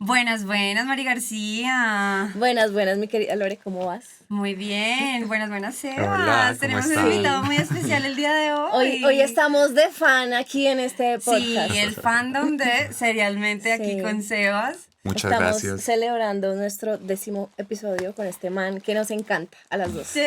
Buenas, buenas, Mari García. Buenas, mi querida Lore, ¿cómo vas? Muy bien, buenas, Sebas. Hola, ¿cómo Tenemos un estás? invitado muy especial el día de hoy. Hoy estamos de fan aquí en este podcast. Sí, el fandom de Serialmente aquí Sí. con Sebas. Muchas Estamos gracias. celebrando nuestro 10º episodio con este man que nos encanta a las dos. Sí.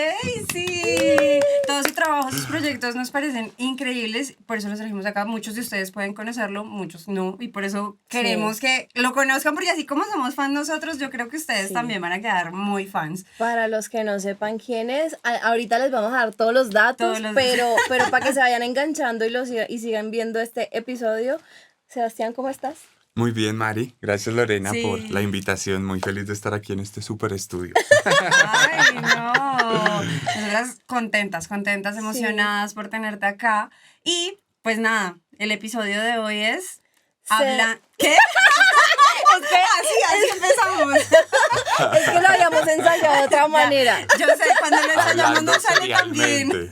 Todo su trabajo, sus proyectos nos parecen increíbles, por eso los trajimos acá. Muchos de ustedes pueden conocerlo, muchos no, y por eso queremos que lo conozcan, porque así como somos fans nosotros, yo creo que ustedes Sí. también van a quedar muy fans. Para los que no sepan quién es, ahorita les vamos a dar todos los datos, pero para que se vayan enganchando y sigan viendo este episodio. Sebastián, ¿cómo estás? Muy bien, Mari. Gracias, Lorena, Sí. por la invitación. Muy feliz de estar aquí en este súper estudio. Ay, no. Nosotras contentas, emocionadas por tenerte acá. Y pues nada, el episodio de hoy es... ¿Qué? Es que así empezamos. Es que lo habíamos ensayado de otra manera. Yo sé, cuando lo ensayamos no sale tan bien.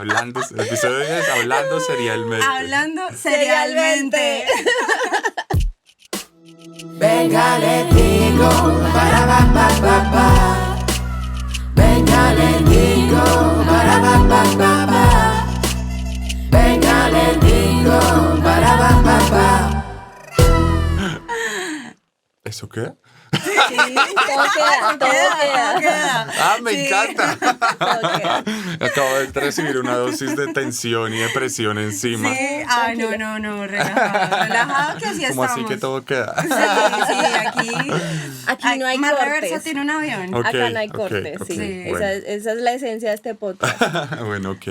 El episodio es Hablando Serialmente. Hablando serialmente. Venga, le digo, para pa pa pa pa. Venga, le digo, para pa pa pa pa. Venga, le digo, para pa pa pa. ¿Eso qué? Sí, todo queda. ¡Ah, me Sí. encanta! Todo queda. Acabo de recibir una dosis de tensión y depresión encima. Sí, ay, no, relajado que así Como estamos. así que todo queda. Sí, Aquí no hay más cortes. reversa tiene un avión. Ok, Acá no hay ok, cortes, ok, sí. bueno. Esa es la esencia de este podcast. Bueno, ok.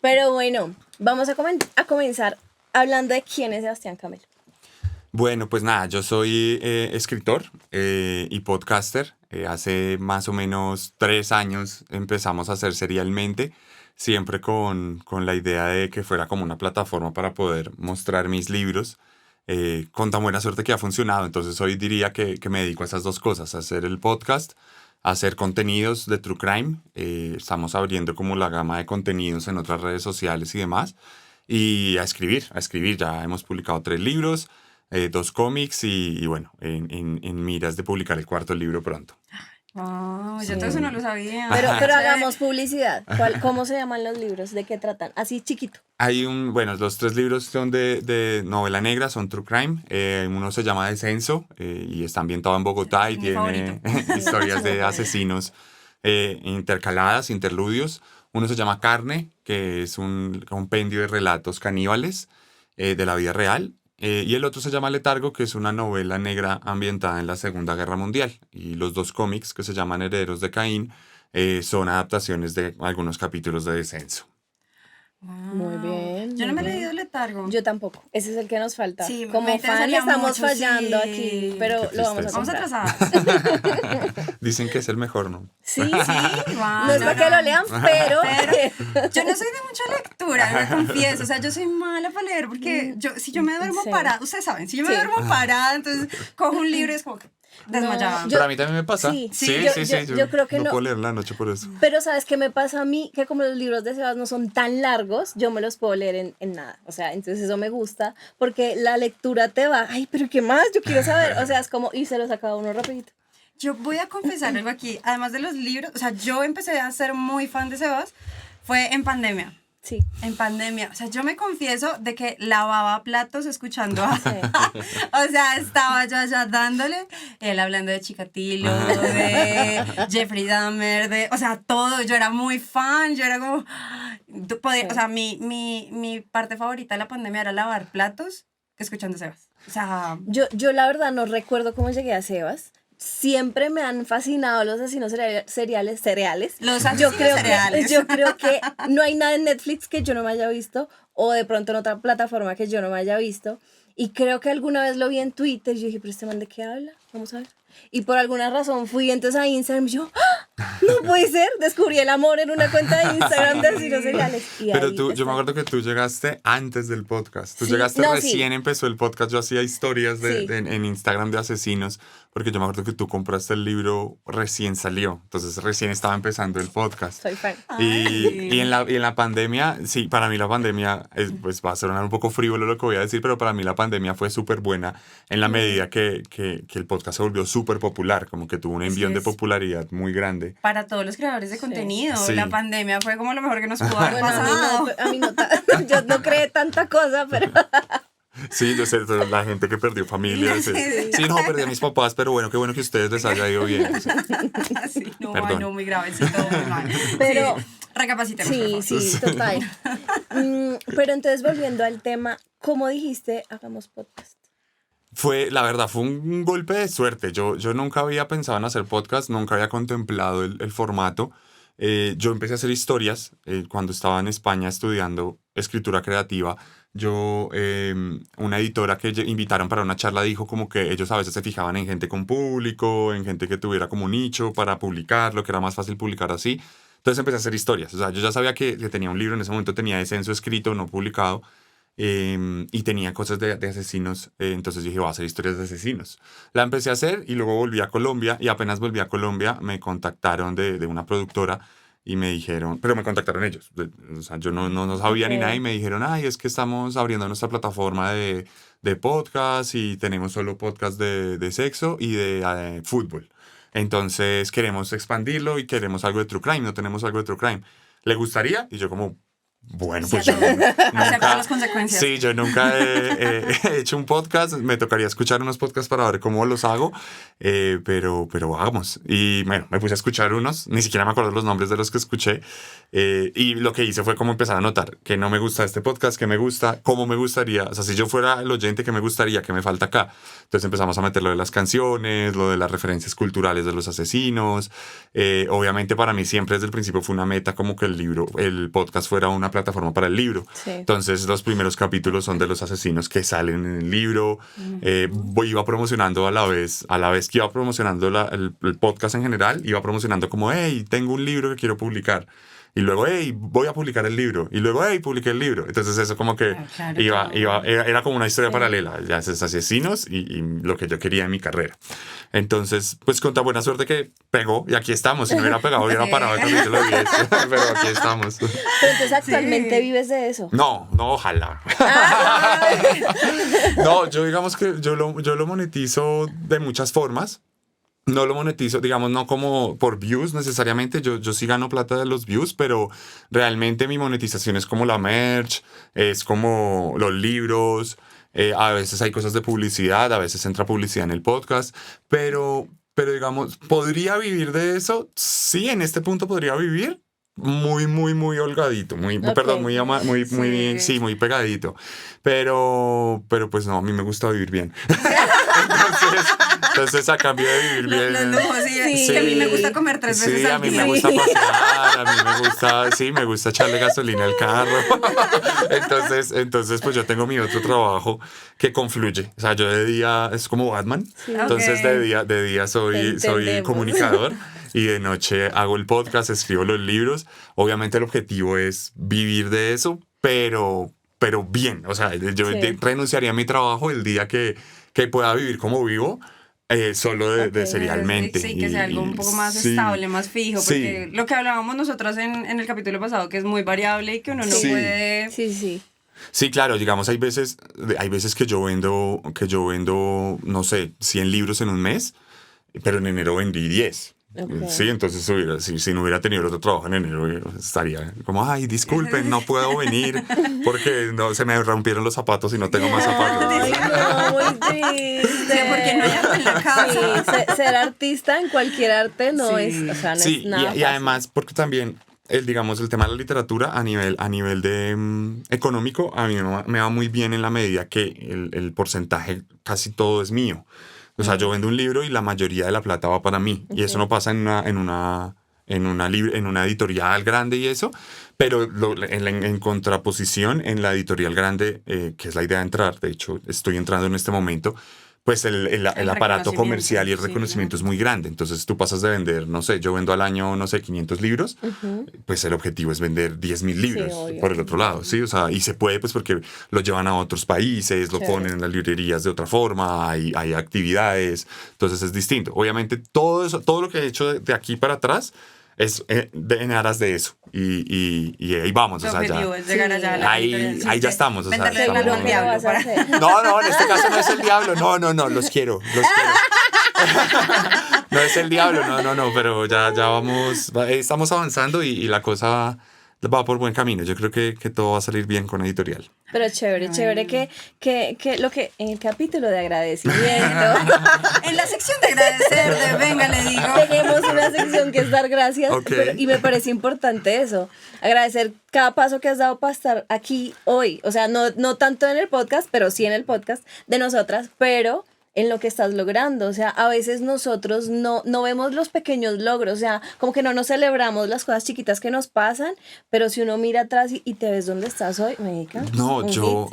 Pero bueno, vamos a comenzar hablando de quién es Sebastián Camelo. Bueno, pues nada, yo soy escritor y podcaster. Hace más o menos 3 años empezamos a hacer Serialmente, siempre con la idea de que fuera como una plataforma para poder mostrar mis libros, con tan buena suerte que ha funcionado. Entonces hoy diría que me dedico a esas dos cosas, a hacer el podcast, a hacer contenidos de True Crime. Estamos abriendo como la gama de contenidos en otras redes sociales y demás. Y a escribir. Ya hemos publicado 3 libros. 2 cómics y bueno, en miras de publicar el 4º libro pronto. Oh, Sí. yo todo eso no lo sabía. Pero hagamos publicidad. ¿Cómo se llaman los libros? ¿De qué tratan? Así chiquito. Bueno, los 3 libros son de novela negra, son True Crime. Uno se llama Descenso y está ambientado en Bogotá y Mi tiene historias de asesinos intercaladas, interludios. Uno se llama Carne, que es un compendio de relatos caníbales de la vida real. Y el otro se llama Letargo, que es una novela negra ambientada en la Segunda Guerra Mundial. Y los 2 cómics, que se llaman Herederos de Caín, son adaptaciones de algunos capítulos de Descenso. Muy bien. Yo no me he muy bien. leído Letargo. Yo tampoco. Ese es el que nos falta. Sí, me Como fan interesaría estamos mucho, fallando sí. aquí, pero Qué lo vamos a tristeza. Vamos comprar. atrasadas. Dicen que es el mejor, ¿no? Sí, Wow, no es para que lo lean, pero... Yo no soy de mucha lectura, me confieso. O sea, yo soy mala para leer porque si yo me duermo Sí. parada, ustedes saben, si yo me Sí. duermo parada, entonces cojo un libro y es como que desmayada. yo- Pero a mí también me pasa. sí, Sí. yo creo que no no. puedo leer la noche por eso. Pero ¿sabes qué me pasa a mí? Que como los libros de Sebas no son tan largos, yo me los puedo leer en nada. O sea, entonces eso me gusta porque la lectura te va, ay, pero ¿qué más? Yo quiero saber. O sea, es como, y se los acaba uno rapidito. Yo voy a confesar algo aquí, además de los libros, o sea, yo empecé a ser muy fan de Sebas, fue en pandemia. Sí. En pandemia, o sea, yo me confieso de que lavaba platos escuchando o sea, estaba yo allá dándole, él hablando de Chikatilo, de Jeffrey Dahmer, o sea, todo, yo era muy fan, yo era como, o sea, mi parte favorita de la pandemia era lavar platos escuchando Sebas, o sea... Yo la verdad no recuerdo cómo llegué a Sebas. Siempre me han fascinado los asesinos cereales. Los asesinos cereales. Yo creo que no hay nada en Netflix que yo no me haya visto o de pronto en otra plataforma que yo no me haya visto. Y creo que alguna vez lo vi en Twitter y yo dije, pero este man, ¿de qué habla? Vamos a ver. Y por alguna razón fui entonces a Instagram y yo, ¡ah! No puede ser, descubrí el amor en una cuenta de Instagram de asesinos seriales. Y Pero ahí tú, te yo me está. acuerdo que tú llegaste antes del podcast. Tú Sí, llegaste no, recién sí. empezó el podcast. Yo hacía historias Sí. en Instagram de asesinos, porque yo me acuerdo que tú compraste el libro recién salió. Entonces recién estaba empezando el podcast. Soy fan. Y en la pandemia, sí, para mí la pandemia, pues va a sonar un poco frívolo lo que voy a decir, pero para mí la pandemia fue súper buena en la medida que el podcast se volvió súper popular, como que tuvo un Así envión de es. popularidad muy grande. Para todos los creadores de contenido, Sí. la pandemia fue como lo mejor que nos pudo haber Bueno, pasado. a mí no, yo no creé tanta cosa, pero Sí, yo sé, pero la gente que perdió familias. Sí, no, perdí a mis papás, pero bueno, qué bueno que a ustedes les haya ido bien. Sí, no, Perdón. ay, no, muy gravecito, muy mal. Pero- Sí, recapacitemos, por favor. sí, total. Pero entonces volviendo al tema, ¿cómo dijiste hagamos podcast? La verdad, fue un golpe de suerte. Yo nunca había pensado en hacer podcast, nunca había contemplado el formato. Yo empecé a hacer historias cuando estaba en España estudiando escritura creativa. Una editora que invitaron para una charla dijo como que ellos a veces se fijaban en gente con público, en gente que tuviera como nicho para publicarlo, que era más fácil publicar así. Entonces empecé a hacer historias. O sea, yo ya sabía que tenía un libro, en ese momento tenía Descenso escrito, no publicado. Y tenía cosas de asesinos, entonces dije, voy a hacer historias de asesinos. La empecé a hacer y luego volví a Colombia y apenas volví a Colombia me contactaron de una productora y me dijeron, pero me contactaron ellos, o sea, yo no sabía ni Ok. nada y me dijeron, ay, es que estamos abriendo nuestra plataforma de podcast y tenemos solo podcast de sexo y de fútbol. Entonces queremos expandirlo y queremos algo de true crime, no tenemos algo de true crime. ¿Le gustaría? Y yo como... Bueno, pues yo Acepto las consecuencias. Sí, yo nunca he hecho un podcast. Me tocaría escuchar unos podcasts para ver cómo los hago, pero vamos. Y bueno, me puse a escuchar unos, ni siquiera me acuerdo los nombres de los que escuché. Y lo que hice fue como empezar a notar que no me gusta este podcast, que me gusta, cómo me gustaría. O sea, si yo fuera el oyente, que me gustaría, que me falta acá. Entonces empezamos a meter lo de las canciones, lo de las referencias culturales de los asesinos. Obviamente para mí siempre desde el principio fue una meta como que el podcast fuera una plataforma para el libro. Sí. Entonces los primeros capítulos son de los asesinos que salen en el libro. Iba promocionando a la vez que iba promocionando el podcast en general, iba promocionando como, hey, tengo un libro que quiero publicar. Y luego, hey, voy a publicar el libro. Y luego, hey, publiqué el libro. Entonces eso como que Claro. era como una historia paralela. Ya es asesinos y lo que yo quería en mi carrera. Entonces, pues con tan buena suerte que pegó. Y aquí estamos. Si no hubiera pegado, hubiera parado el capítulo 10. Pero aquí estamos. Pero entonces actualmente Sí. vives de eso. No, ojalá. No, yo digamos que yo lo monetizo de muchas formas. No lo monetizo, digamos, no como por views necesariamente. Yo sí gano plata de los views, pero realmente mi monetización es como la merch, es como los libros. A veces hay cosas de publicidad, a veces entra publicidad en el podcast, pero digamos, ¿podría vivir de eso? Sí, en este punto podría vivir. Muy holgadito, Ok. perdón, muy, Sí. muy pegadito. Pero pues no, a mí me gusta vivir bien. Entonces a cambio de vivir bien. Los lujos, sí. Sí. Que a mí me gusta comer 3 veces Sí, a al mí día. me gusta pasear, a mí me gusta echarle gasolina al carro. Entonces, pues yo tengo mi otro trabajo que confluye. O sea, yo de día es como Batman. Entonces Ok. de día soy Entendemos. comunicador y de noche hago el podcast, escribo los libros. Obviamente el objetivo es vivir de eso, pero bien. O sea, yo Sí. renunciaría a mi trabajo el día que pueda vivir como vivo. Solo de Ok. serialmente. Sí, que sea algo un poco más Sí. estable, más fijo, Sí. porque lo que hablábamos nosotros en el capítulo pasado, que es muy variable y que uno no Sí. puede... Sí, sí. Sí, claro, digamos, hay veces que yo vendo, no sé, 100 libros en un mes, pero en enero vendí 10. Ok. Sí, entonces si no hubiera tenido el otro trabajo en enero, estaría como, ay, disculpen, no puedo venir porque no, se me rompieron los zapatos y no tengo más zapatos. Ay, no, muy triste. Sí, porque no hay arte en la casa. Sí, ser artista en cualquier arte no Sí. es, o sea, no Sí, es nada y además porque también digamos, el tema de la literatura a nivel de económico, a mí me va muy bien en la medida que el porcentaje casi todo es mío. O sea, yo vendo un libro y la mayoría de la plata va para mí. Y eso no pasa en una editorial grande y eso, pero en contraposición en la editorial grande, que es la idea de entrar, de hecho estoy entrando en este momento, pues el aparato comercial y el sí, reconocimiento es muy grande. Entonces tú pasas de vender, no sé, yo vendo al año, no sé, 500 libros, pues el objetivo es vender 10.000 libros obvio. por el otro lado, ¿sí? O sea, y se puede pues porque lo llevan a otros países, lo Chévere. ponen en las librerías de otra forma, hay actividades, entonces es distinto. Obviamente todo eso, todo lo que he hecho de aquí para atrás es en aras de eso. Y ahí vamos, Tu o sea, objetivo ya... es llegar allá a la Ahí- editorial. ahí ya estamos, o sea, venderle el estamos- alma al Seguro que lo diablo vas a para- hacer. No, en este caso no es el diablo. No, los quiero. No es el diablo, no, pero ya vamos, estamos avanzando y la cosa va por buen camino. Yo creo que todo va a salir bien con editorial. Pero chévere que lo que en el capítulo de agradecimiento En la sección de agradecer de Venga, le digo. tenemos una sección que es dar gracias, Ok. y me parece importante eso, agradecer cada paso que has dado para estar aquí hoy, o sea, no tanto en el podcast, pero sí en el podcast de nosotras, pero en lo que estás logrando, o sea, a veces nosotros no vemos los pequeños logros, o sea, como que no nos celebramos las cosas chiquitas que nos pasan, pero si uno mira atrás y te ves donde estás hoy, Médica. No, yo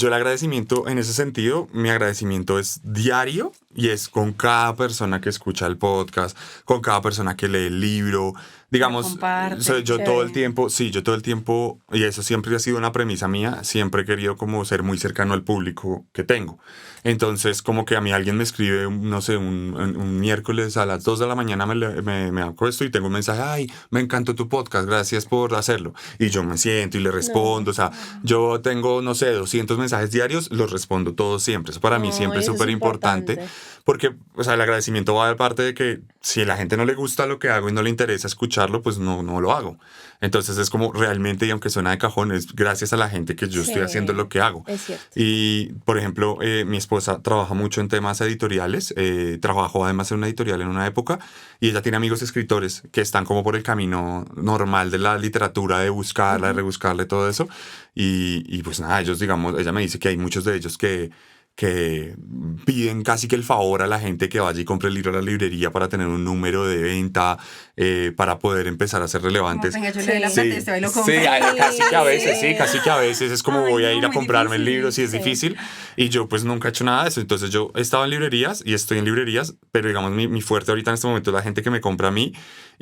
el agradecimiento en ese sentido, mi agradecimiento es diario y es con cada persona que escucha el podcast, con cada persona que lee el libro. Digamos, comparte, yo chévere. todo el tiempo, y eso siempre ha sido una premisa mía, siempre he querido como ser muy cercano al público que tengo. Entonces, como que a mí alguien me escribe, no sé, un miércoles a las 2 de la mañana me acuesto y tengo un mensaje, ay, me encantó tu podcast, gracias por hacerlo. Y yo me siento y le respondo, o sea, yo tengo, no sé, 200 mensajes diarios, los respondo todos siempre. Eso para mí No, siempre es eso es súper importante. importante. Porque, o sea, el agradecimiento va de parte de que si a la gente no le gusta lo que hago y no le interesa escucharlo, pues no lo hago. Entonces es como realmente, y aunque suena de cajón, es gracias a la gente que yo estoy Sí, haciendo lo que hago. es cierto. Y, por ejemplo, mi esposa trabaja mucho en temas editoriales, trabajó además en una editorial en una época, y ella tiene amigos escritores que están como por el camino normal de la literatura, de buscarla, de rebuscarle, todo eso. Y pues nada, ellos, digamos, ella me dice que hay muchos de ellos que piden casi que el favor a la gente que vaya y compre el libro a la librería para tener un número de venta, para poder empezar a ser relevantes. Venga, yo le doy la Sí, plata y este bailo sí, casi que a veces, sí, casi que a veces es como Ay, voy a no, ir a muy comprarme el difícil, libro si es sí. difícil, y yo pues nunca he hecho nada de eso. Entonces yo he estado en librerías y estoy en librerías, pero digamos mi fuerte ahorita en este momento es la gente que me compra a mí.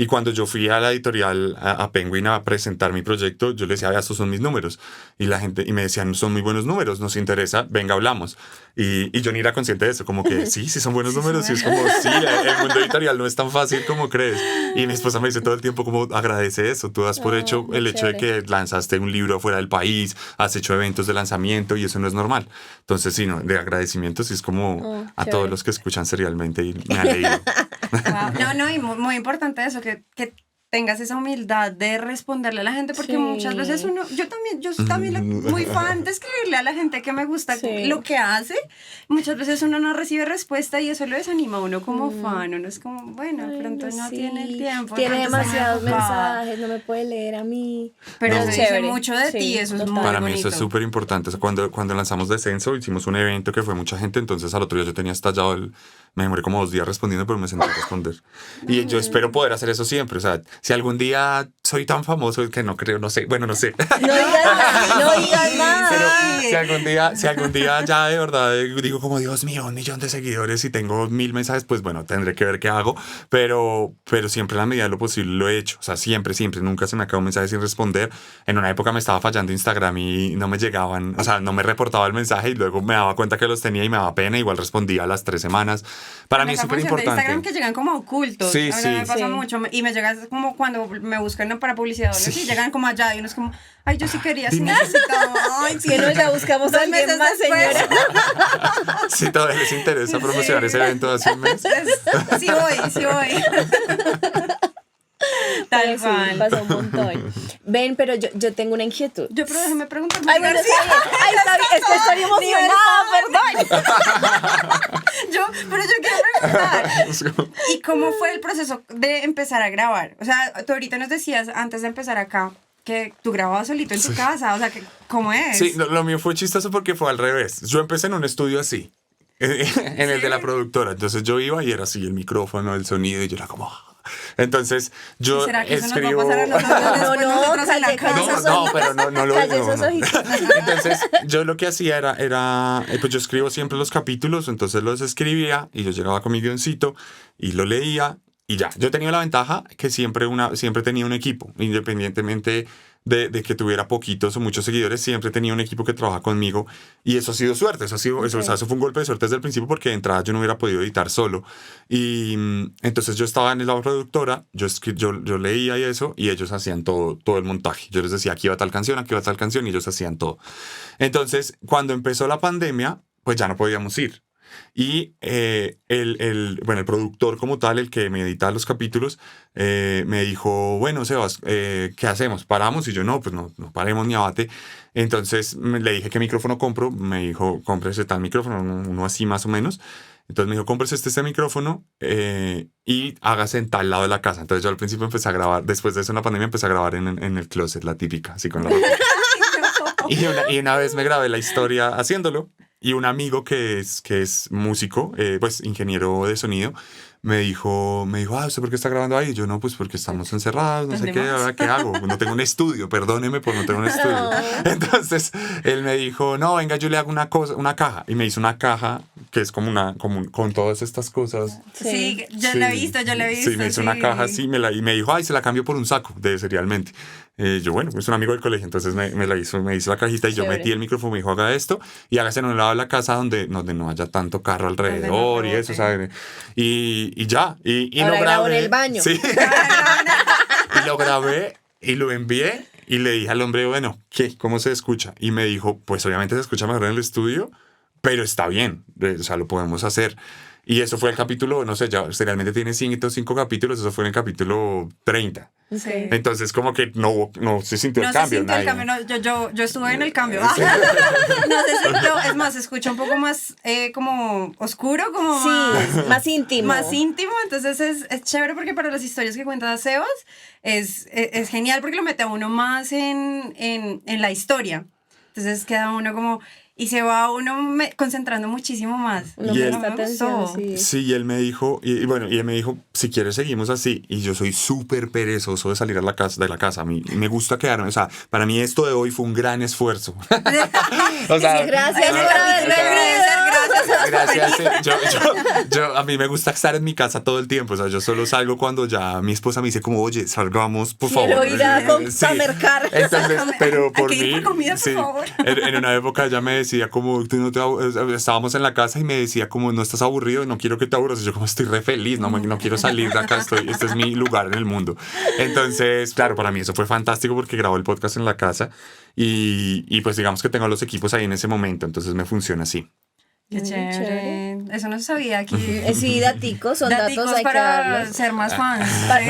Y cuando yo fui a la editorial, a Penguin, a presentar mi proyecto, yo les decía, vea, estos son mis números, y la gente, y me decían, son muy buenos números, nos interesa, venga, hablamos. Y yo ni era consciente de eso, como que sí son buenos números, y es como, sí, el mundo editorial no es tan fácil como crees. Y mi esposa me dice todo el tiempo como, agradece eso, tú das por hecho el hecho de que lanzaste un libro fuera del país, has hecho eventos de lanzamiento, y eso no es normal. Entonces sí, no, de agradecimiento sí es como a chévere. todos los que escuchan serialmente y me han leído. Wow. No, y muy importante eso, que tengas esa humildad de responderle a la gente, porque Sí. muchas veces yo también muy fan de escribirle a la gente que me gusta Sí. lo que hace. Muchas veces uno no recibe respuesta y eso lo desanima a uno como fan. Uno es como, bueno, de pronto no Sí, tiene el tiempo. de tiene pronto está muy demasiados ocupada. mensajes, no me puede leer a mí. Pero No. eso dice mucho de ti, eso es total. muy Para mí bonito. eso es súper importante. O sea, cuando lanzamos Descenso, hicimos un evento que fue mucha gente, entonces al otro día yo tenía estallado me demoré como 2 días respondiendo, pero me senté a responder. Y yo espero poder hacer eso siempre. O sea, si algún día soy tan famoso, que no creo, no sé, bueno, no sé. No digas nada, no digas nada. Pero si algún día ya de verdad digo como, Dios mío, 1 millón de seguidores y tengo 1000 mensajes, pues bueno, tendré que ver qué hago. Pero siempre en la medida de lo posible lo he hecho. O sea, siempre, nunca se me acaba un mensaje sin responder. En una época me estaba fallando Instagram y no me llegaban, o sea, no me reportaba el mensaje y luego me daba cuenta que los tenía y me daba pena. Igual respondía a las 3 semanas. Para mí es Esa súper función de Instagram importante. que llegan como ocultos. Sí, A mí sí. me pasa Sí. mucho. Y me llega como cuando me buscan para publicidad o algo así, llegan como allá y uno es como, ay, yo sí quería, sí necesitaba. Ay, sí. Que no ya buscamos a 2 alguien meses más, después. señora. Si todavía les interesa promocionar ese evento de hace un mes. Sí voy. Tal Pues sí, cual. pasa un montón. Ven, pero yo tengo una inquietud. Pero déjame preguntar. Ay, bueno, está bien. Ay, está bien. Es que estoy emocionada, perdón. Pero yo quiero preguntar. ¿Y cómo fue el proceso de empezar a grabar? O sea, tú ahorita nos decías antes de empezar acá que tú grababas solito en tu casa. O sea, ¿cómo es? Sí, lo mío fue chistoso porque fue al revés. Yo empecé en un estudio así, en el de la productora. Entonces yo iba y era así el micrófono, el sonido, y yo era como... Entonces, yo ¿Será que eso nos va a escribo... pasar a nosotros después nosotros en la calle, casa? No, pero no lo Calle no, esos no. ojitos. Entonces, yo lo que hacía era pues yo escribo siempre los capítulos, entonces los escribía y yo llegaba con mi guioncito y lo leía y ya. Yo tenía la ventaja que siempre tenía un equipo, independientemente de que tuviera poquitos o muchos seguidores, siempre tenía un equipo que trabaja conmigo y eso ha sido suerte, eso fue un golpe de suerte desde el principio porque de entrada yo no hubiera podido editar solo y entonces yo estaba en la productora, yo leía y eso y ellos hacían todo el montaje, yo les decía aquí va tal canción y ellos hacían todo. Entonces cuando empezó la pandemia pues ya no podíamos ir. Y el productor como tal, el que me edita los capítulos, me dijo, bueno, Sebas, ¿qué hacemos? ¿Paramos? Y yo, no, pues no paremos ni abate. Entonces le dije, ¿qué micrófono compro? Me dijo, cómprese tal micrófono, uno así más o menos. Entonces me dijo, cómprese este micrófono y hágase en tal lado de la casa. Entonces yo al principio empecé a grabar, después de eso en la pandemia empecé a grabar en el closet, la típica, así con la ropa. Y una vez me grabé la historia haciéndolo. Y un amigo que es músico, pues ingeniero de sonido, me dijo, ¿usted por qué está grabando ahí? Y yo, no, pues porque estamos encerrados, no sé qué, ahora qué hago. No tengo un estudio, perdóneme por no tener un estudio. Entonces, él me dijo, no, venga, yo le hago una caja. Y me hizo una caja que es como con todas estas cosas. Sí, yo la he visto. Sí, me hizo una caja así y me dijo, se la cambio por un saco de Serialmente. Yo, bueno, es un amigo del colegio, entonces me hizo la cajita y yo metí el micrófono, me dijo, haga esto y hágase en un lado de la casa donde no haya tanto carro alrededor y eso, ¿sabes? Y ya, y ahora lo grabo grabé. en el baño. Sí. Y lo grabé y lo envié y le dije al hombre, bueno, ¿cómo se escucha? Y me dijo, pues obviamente se escucha mejor en el estudio, pero está bien, o sea, lo podemos hacer. Y eso fue el capítulo, no sé, ya Serialmente tiene 5 capítulos, eso fue en el capítulo 30. Sí. Entonces como que no se sintió el cambio. No se sintió el cambio, no, yo estuve en el cambio. No se sintió, es más, se escucha un poco más como oscuro, como más íntimo. Más íntimo, entonces es chévere porque para las historias que cuenta Sebas es genial porque lo mete a uno más en la historia. Entonces queda uno como... Y se va uno concentrando muchísimo más. No presta atención, sí, y él me dijo, y él me dijo, si quieres seguimos así. Y yo soy súper perezoso de salir de la casa. A mí me gusta quedarme, o sea, para mí esto de hoy fue un gran esfuerzo. O sea, gracias por haberme Gracias. Yo, a mí me gusta estar en mi casa todo el tiempo. O sea, yo solo salgo cuando ya mi esposa me dice como, oye, salgamos, por favor. Quiero ir a mercar. Entonces, pero por Hay que ir mí, por comida, por favor. En una época ella me decía como, estábamos en la casa y me decía como, no estás aburrido, no quiero que te aburras. Y yo como, estoy re feliz, no quiero salir de acá, este es mi lugar en el mundo. Entonces, claro, para mí eso fue fantástico porque grabó el podcast en la casa y pues digamos que tengo los equipos ahí en ese momento, entonces me funciona así. Qué chévere. Eso no se sabía aquí. Sí, daticos, son datos, hay que para darlos. ser más fans.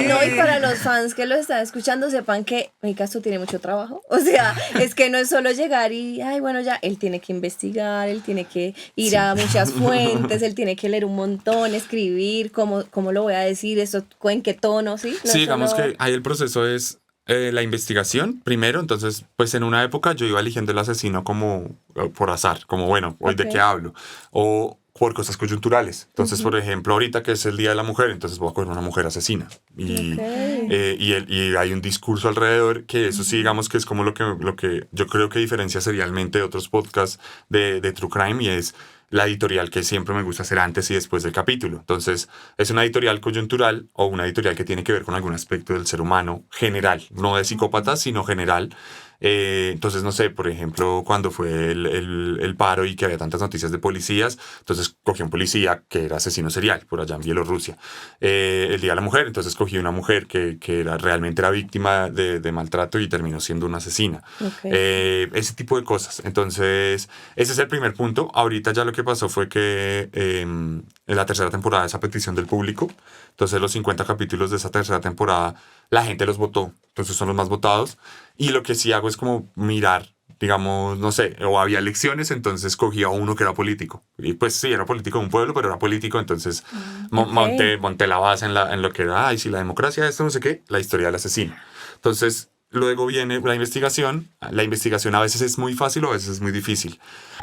No, y para los fans que lo están escuchando, sepan que mi caso tiene mucho trabajo. O sea, es que no es solo llegar y, bueno, ya, él tiene que investigar, él tiene que ir a muchas fuentes, él tiene que leer un montón, escribir, cómo lo voy a decir, eso, en qué tono, ¿sí? No sí, digamos que ahí el proceso es la investigación primero, entonces pues en una época yo iba eligiendo el asesino como por azar, como bueno, hoy de qué hablo, o por cosas coyunturales. Entonces, por ejemplo, ahorita que es el Día de la Mujer, entonces voy a coger una mujer asesina. Y hay un discurso alrededor que eso sí, digamos que es como lo que yo creo que diferencia Serialmente de otros podcasts de True Crime y es la editorial que siempre me gusta hacer antes y después del capítulo. Entonces, es una editorial coyuntural o una editorial que tiene que ver con algún aspecto del ser humano general, no de psicópatas, sino general. Entonces, no sé, por ejemplo, cuando fue el paro y que había tantas noticias de policías, entonces cogí a un policía que era asesino serial por allá en Bielorrusia. El Día de la Mujer, entonces cogí una mujer que realmente era víctima de maltrato y terminó siendo una asesina. Ese tipo de cosas. Entonces, ese es el primer punto. Ahorita ya lo que pasó fue que en la tercera temporada es a petición del público. Entonces, los 50 capítulos de esa tercera temporada, la gente los votó. Entonces, son los más votados. Y lo que sí hago es como mirar, digamos, no sé, o había elecciones, entonces cogí a uno que era político. Y pues sí, era político de un pueblo, pero era político, entonces monté la base en lo que era, si la democracia, esto no sé qué, la historia del asesino. Entonces, luego viene la investigación. La investigación a veces es muy fácil o a veces es muy difícil.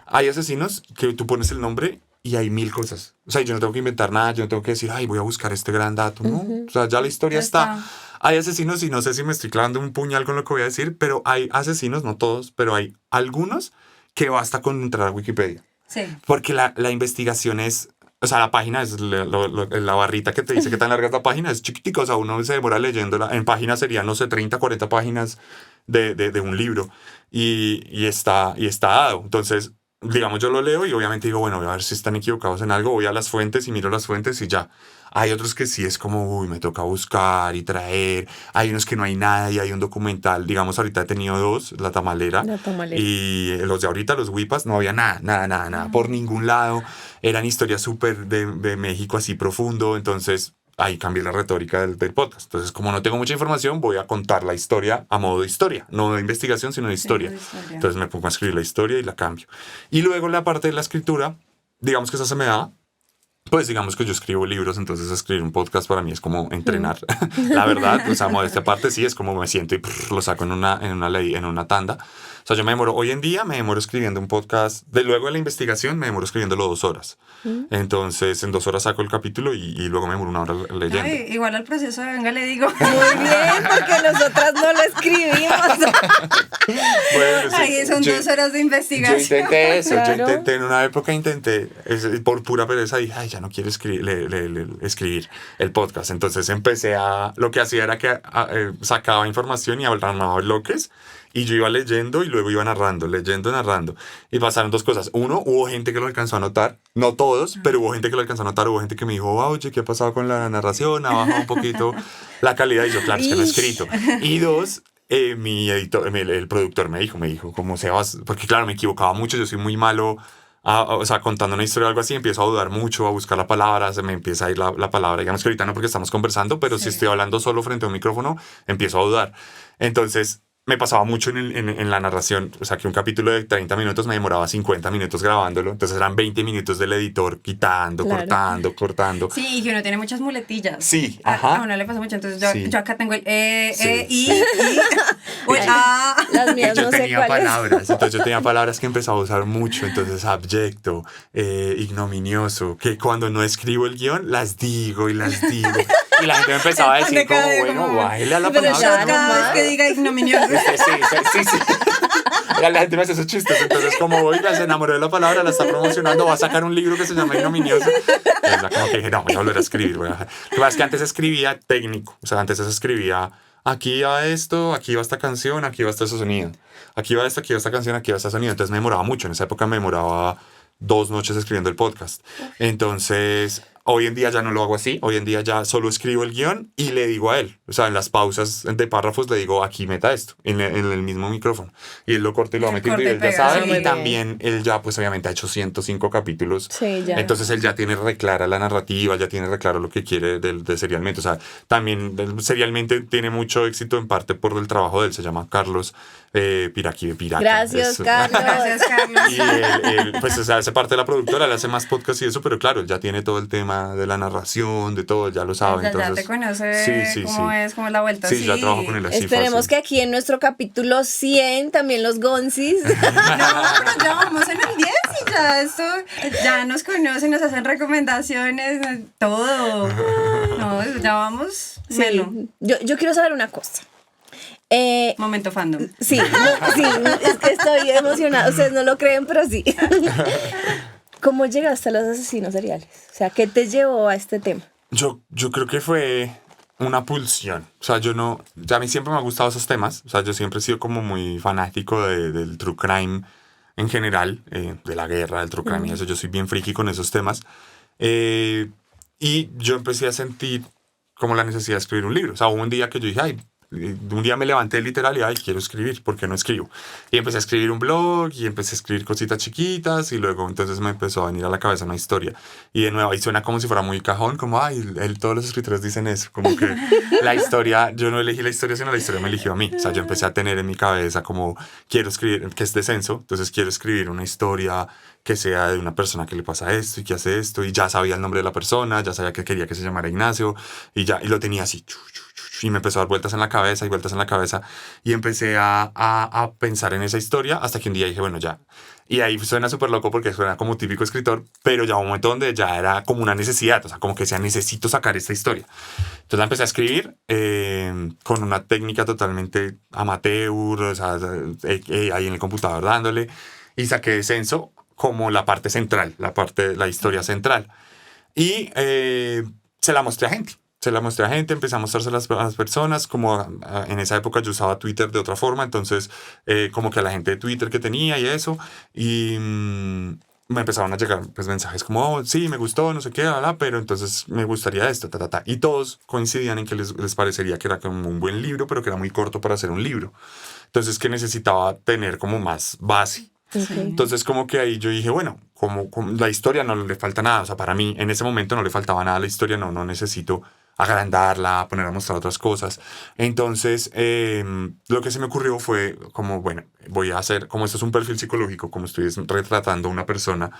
Hay asesinos que tú pones el nombre y hay 1000 cosas. O sea, yo no tengo que inventar nada, yo no tengo que decir, ay, voy a buscar este gran dato, ¿no? O sea, ya la historia Ya está. está. Hay asesinos, y no sé si me estoy clavando un puñal con lo que voy a decir, pero hay asesinos, no todos, pero hay algunos que basta con entrar a Wikipedia. Sí. Porque la investigación es, o sea, la página es la barrita que te dice qué tan larga es la página, es chiquitica, o sea, uno se demora leyéndola. En páginas serían, no sé, 30, 40 páginas de un libro y está dado. Entonces, digamos, yo lo leo y obviamente digo, bueno, voy a ver si están equivocados en algo, voy a las fuentes y miro las fuentes y ya. Hay otros que sí es como, uy, me toca buscar y traer. Hay unos que no hay nada y hay un documental. Digamos, ahorita he tenido 2, La Tamalera. La Tamalera. Y los de ahorita, los Wipas, no había nada, por ningún lado. Eran historias súper de México así profundo. Entonces, ahí cambié la retórica del podcast. Entonces, como no tengo mucha información, voy a contar la historia a modo de historia. No de investigación, sino de historia. de historia. Entonces, me pongo a escribir la historia y la cambio. Y luego la parte de la escritura, digamos que esa se me da. Pues digamos que yo escribo libros, entonces escribir un podcast para mí es como entrenar. La verdad, o sea, modestia aparte, sí, es como me siento y lo saco en una tanda. O sea, yo me demoro, hoy en día me demoro escribiendo un podcast, luego de la investigación me demoro escribiéndolo 2 horas. Entonces, en 2 horas saco el capítulo y luego me demoro 1 hora leyendo. Ay, igual al proceso de Venga le digo. Muy bien, porque nosotras no lo escribimos. Bueno, sí, Ahí son 2 horas de Yo investigación. intenté eso, Claro. yo intenté, en una época por pura pereza dije, ay, ya no quiero escribir el podcast. Entonces empecé lo que hacía era que sacaba información y armaba bloques y yo iba leyendo y luego iba narrando. Y pasaron 2 cosas. Uno, hubo gente que lo alcanzó a notar, no todos, pero hubo gente que lo alcanzó a notar, hubo gente que me dijo, oye, ¿qué ha pasado con la narración? Ha bajado un poquito la calidad y yo, claro, es que no he escrito. Y 2, mi editor, el productor me dijo, ¿cómo se va? Porque claro, me equivocaba mucho, yo soy muy malo, o sea, contando una historia o algo así, empiezo a dudar mucho, a buscar la palabra, se me empieza a ir la palabra, digamos que ahorita no porque estamos conversando, pero si estoy hablando solo frente a un micrófono, empiezo a dudar. Entonces, me pasaba mucho en la narración, o sea, que un capítulo de 30 minutos me demoraba 50 minutos grabándolo, entonces eran 20 minutos del editor quitando, Claro. cortando. Sí, y que uno tiene muchas muletillas. Sí, A ajá. uno le pasa mucho, entonces Sí. yo acá tengo el Sí. i, uy, Las Y mías yo no sé tenía cuáles. palabras, entonces yo tenía palabras que empezaba a usar mucho, entonces abyecto, ignominioso, que cuando no escribo el guión las digo. Y la gente me empezaba a decir De cada como, día, bueno, como, bájale a la pero yo palabra. ya ¿no? cada nomás. vez que diga ignominioso. Sí. La gente me hace esos chistes, entonces como, oiga, se enamoró de la palabra, la está promocionando, va a sacar un libro que se llama Ignominioso. Entonces ya como que dije, no, voy a volver a escribir. Lo que pasa es que antes escribía técnico, o sea, antes escribía, aquí va esto, aquí va esta canción, aquí va este sonido. Aquí va esto, aquí va esta canción, aquí va este sonido. Entonces me demoraba mucho, en esa época me demoraba 2 noches escribiendo el podcast. Entonces, hoy en día ya no lo hago así. Hoy en día ya solo escribo el guión y le digo a él. O sea, en las pausas de párrafos le digo, aquí meta esto, en el mismo micrófono. Y él lo corta y lo va El metiendo y corta y él ya pega, sabe. sí. Y Muy también él ya, pues obviamente ha hecho 105 capítulos. Sí, ya. Entonces él ya tiene reclara la narrativa, ya tiene reclaro lo que quiere de Serialmente. O sea, también Serialmente tiene mucho éxito en parte por el trabajo de él. Se llama Carlos Piraqui de Piraca. Gracias, Carlos. Gracias, Carlos. Y él, pues, o sea, hace parte de la productora, él hace más podcast y eso, pero claro, él ya tiene todo el tema de la narración, de todo, ya lo sabe. Ya Entonces, te conoce cómo es la vuelta. Sí, ya trabajo con él así. Esperemos fácil. que aquí en nuestro capítulo 100 también los Gonzis. No, pero ya vamos en el 10 y ya esto, ya nos conocen, nos hacen recomendaciones, todo. No, ya vamos. Sí, Melo. yo quiero saber una cosa. Momento fandom. Sí, es que estoy emocionada. Ustedes no lo creen, pero sí. ¿Cómo llegaste a los asesinos seriales? O sea, ¿qué te llevó a este tema? Yo creo que fue una pulsión. O sea, ya a mí siempre me han gustado esos temas. O sea, yo siempre he sido como muy fanático del true crime en general, de la guerra, del true crime y eso. Yo soy bien friki con esos temas. Y yo empecé a sentir como la necesidad de escribir un libro. O sea, hubo un día que yo dije, ay, un día me levanté literal y, ay, quiero escribir, ¿por qué no escribo? Y empecé a escribir un blog y empecé a escribir cositas chiquitas y luego entonces me empezó a venir a la cabeza una historia. Y de nuevo, ahí suena como si fuera muy cajón, como, ay, todos los escritores dicen eso, como que la historia, yo no elegí la historia, sino la historia me eligió a mí. O sea, yo empecé a tener en mi cabeza como, quiero escribir, que es descenso, entonces quiero escribir una historia que sea de una persona que le pasa esto y que hace esto, y ya sabía el nombre de la persona, ya sabía que quería que se llamara Ignacio, y lo tenía así, y me empezó a dar vueltas en la cabeza, y empecé a pensar en esa historia, hasta que un día dije, bueno, ya, Y ahí suena súper loco porque suena como típico escritor, pero ya un momento donde ya era como una necesidad, o sea, como que decía, necesito sacar esta historia. Entonces la empecé a escribir con una técnica totalmente amateur, o sea, ahí en el computador dándole, y saqué de Censo como la parte central, la historia central. Y se la mostré a gente. Empecé a mostrársela a las personas, como en esa época yo usaba Twitter de otra forma, entonces como que a la gente de Twitter que tenía y eso, y me empezaron a llegar pues mensajes como, oh, sí, me gustó, no sé qué, pero entonces me gustaría esto, y todos coincidían en que les parecería que era como un buen libro, pero que era muy corto para hacer un libro, entonces que necesitaba tener como más base. Entonces como que ahí yo dije, bueno, como la historia no le falta nada, o sea, para mí en ese momento no le faltaba nada a la historia, no necesito agrandarla, poner a mostrar otras cosas. Entonces, lo que se me ocurrió fue como, bueno, voy a hacer, como esto es un perfil psicológico, como estoy retratando a una persona,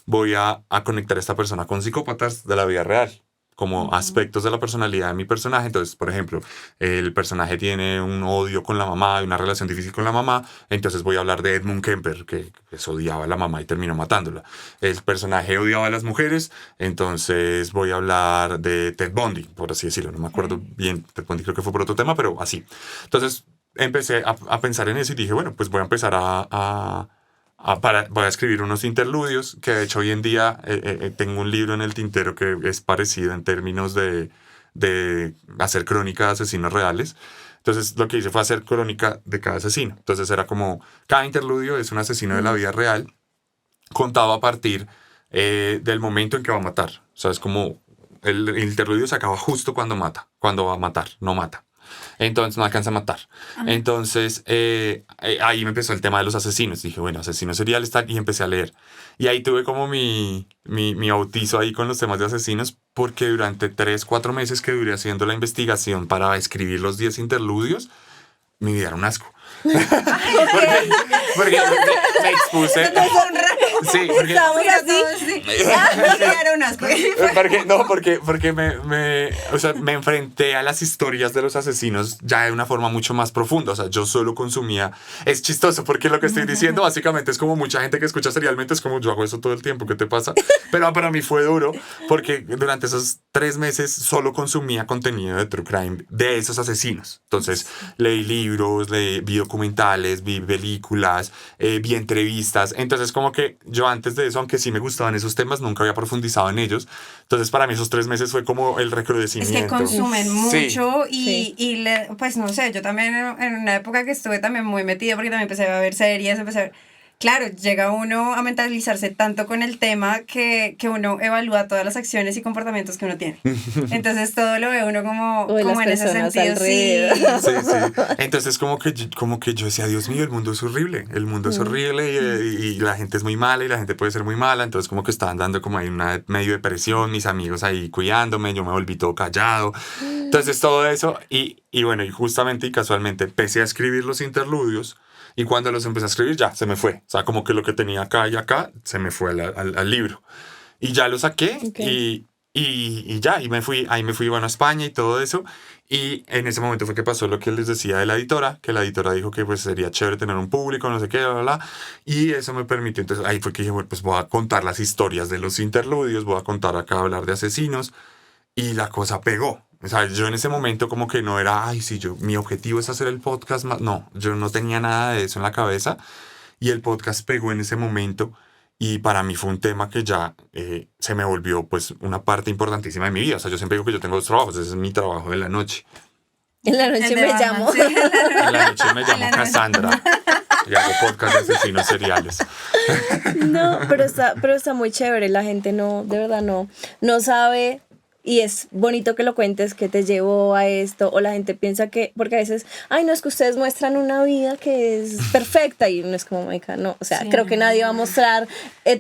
voy a conectar a esta persona con psicópatas de la vida real, como aspectos de la personalidad de mi personaje. Entonces, por ejemplo, el personaje tiene un odio con la mamá, una relación difícil con la mamá, entonces voy a hablar de Edmund Kemper, que odiaba a la mamá y terminó matándola. El personaje odiaba a las mujeres, entonces voy a hablar de Ted Bundy, por así decirlo. No me acuerdo bien, Ted Bundy creo que fue por otro tema, pero así. Entonces empecé a pensar en eso y dije, bueno, pues voy a empezar voy a escribir unos interludios, que de hecho hoy en día tengo un libro en el tintero que es parecido en términos de hacer crónica de asesinos reales. Entonces lo que hice fue hacer crónica de cada asesino. Entonces era como, cada interludio es un asesino de la vida real, contado a partir del momento en que va a matar. O sea, es como el interludio se acaba justo cuando va a matar, no mata. Entonces no alcanza a matar. Entonces ahí me empezó el tema de los asesinos. Dije, bueno, asesinos seriales tal, y empecé a leer. Y ahí tuve como mi bautizo ahí con los temas de asesinos, porque durante 3-4 meses que duré haciendo la investigación para escribir los 10 interludios, mi vida era un asco. porque me expuse. Sí, porque me enfrenté a las historias de los asesinos ya de una forma mucho más profunda. O sea, yo solo consumía. Es chistoso porque lo que estoy diciendo básicamente es como mucha gente que escucha serialmente es como, yo hago eso todo el tiempo, ¿qué te pasa? Pero para mí fue duro porque durante esos 3 meses solo consumía contenido de true crime de esos asesinos. Entonces leí libros, vi documentales, vi películas, vi entrevistas. Entonces como que yo antes de eso, aunque sí me gustaban esos temas, nunca había profundizado en ellos. Entonces para mí esos 3 meses fue como el recrudecimiento. Es que consumen mucho sí. pues no sé, yo también en una época que estuve también muy metida porque también empecé a ver series, Claro, llega uno a mentalizarse tanto con el tema que uno evalúa todas las acciones y comportamientos que uno tiene. Entonces todo lo ve uno como en ese sentido. Sí. Entonces como que yo decía, Dios mío, el mundo es horrible. El mundo es horrible y la gente es muy mala y la gente puede ser muy mala. Entonces como que estaban dando como ahí una medio depresión, mis amigos ahí cuidándome, yo me volví todo callado. Entonces todo eso y bueno, y justamente y casualmente empecé a escribir los interludios. Y cuando los empecé a escribir ya se me fue. O sea, como que lo que tenía acá y acá se me fue al libro. Y ya lo saqué y ya. Y me fui, bueno, a España y todo eso. Y en ese momento fue que pasó lo que les decía de la editora. Que la editora dijo que pues sería chévere tener un público, no sé qué, bla, bla, bla. Y eso me permitió. Entonces ahí fue que dije, bueno, pues voy a contar las historias de los interludios. Voy a contar acá, hablar de asesinos. Y la cosa pegó. O sea, yo en ese momento como que no era, mi objetivo es hacer el podcast más. No, yo no tenía nada de eso en la cabeza. Y el podcast pegó en ese momento. Y para mí fue un tema que ya se me volvió pues una parte importantísima de mi vida. O sea, yo siempre digo que yo tengo 2 trabajos. Ese es mi trabajo de la noche. En la noche me llamo. Sí. En la noche me llamo Cassandra. Y hago podcast de asesinos seriales. No, pero está muy chévere. La gente de verdad no sabe. Y es bonito que lo cuentes, que te llevó a esto, o la gente piensa que, porque a veces, no, es que ustedes muestran una vida que es perfecta, y no es como, no, o sea, creo que nadie va a mostrar